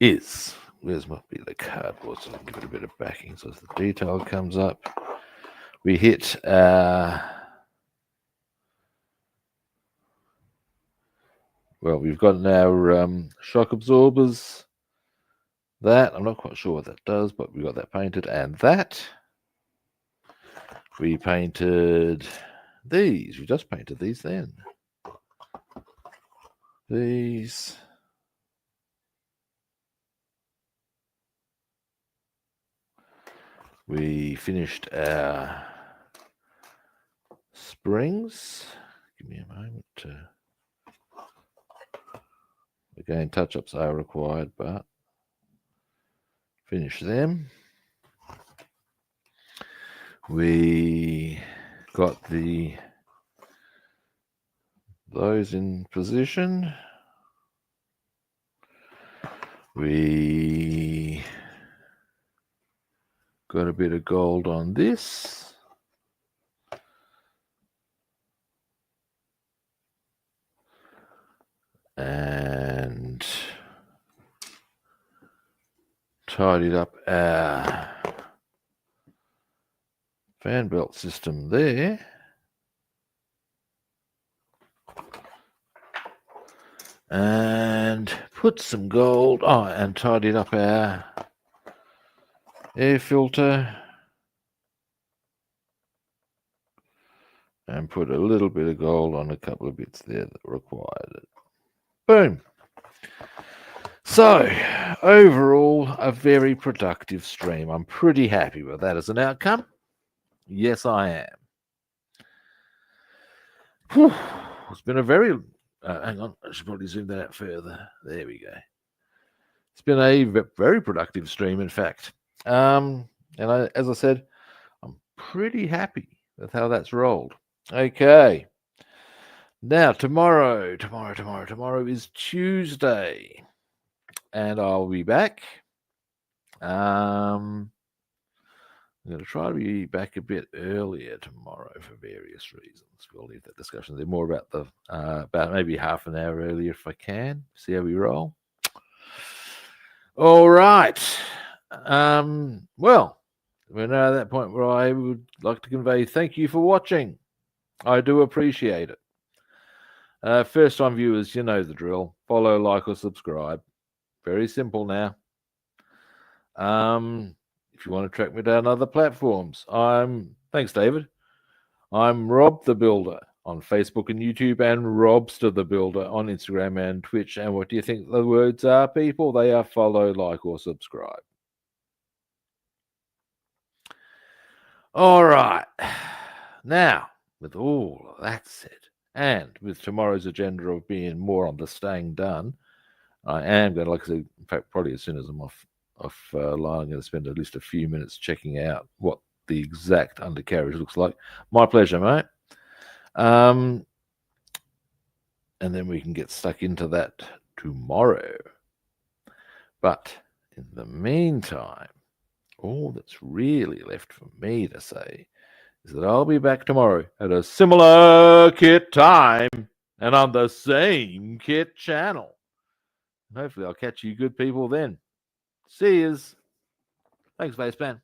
is, where's my bit of cardboard so I can give it a bit of backing so as the detail comes up. We hit well, we've got our shock absorbers. That, I'm not quite sure what that does, but we got that painted. And that, we painted these. We just painted these then. These. We finished our springs. Give me a moment to... Again, touch-ups are required, but finish them. We got those in position. We got a bit of gold on this. And tidied up our fan belt system there. And put some gold, and tidied up our air filter. And put a little bit of gold on a couple of bits there that required it. Boom. So, overall, a very productive stream. I'm pretty happy with that as an outcome. Yes, I am. Whew. It's been a very... hang on, I should probably zoom that out further. There we go. It's been a very productive stream, in fact. And as I said, I'm pretty happy with how that's rolled. Okay. Now, tomorrow is Tuesday. And I'll be back. I'm going to try to be back a bit earlier tomorrow for various reasons. We'll leave that discussion there. More about about maybe half an hour earlier if I can. See how we roll. All right. Well, we're now at that point where I would like to convey thank you for watching. I do appreciate it. First-time viewers, you know the drill. Follow, like, or subscribe. Very simple now. If you want to track me down other platforms, thanks, David. I'm Rob the Builder on Facebook and YouTube, and Robster the Builder on Instagram and Twitch. And what do you think the words are, people? They are follow, like, or subscribe. All right. Now, with all of that said, and with tomorrow's agenda of being more on the staying done, I am going to, like I said, in fact, probably as soon as I'm offline, I'm going to spend at least a few minutes checking out what the exact undercarriage looks like. My pleasure, mate. And then we can get stuck into that tomorrow. But in the meantime, all that's really left for me to say is that I'll be back tomorrow at a similar kit time and on the same kit channel. And hopefully I'll catch you good people then. See yous. Thanks, Facepan.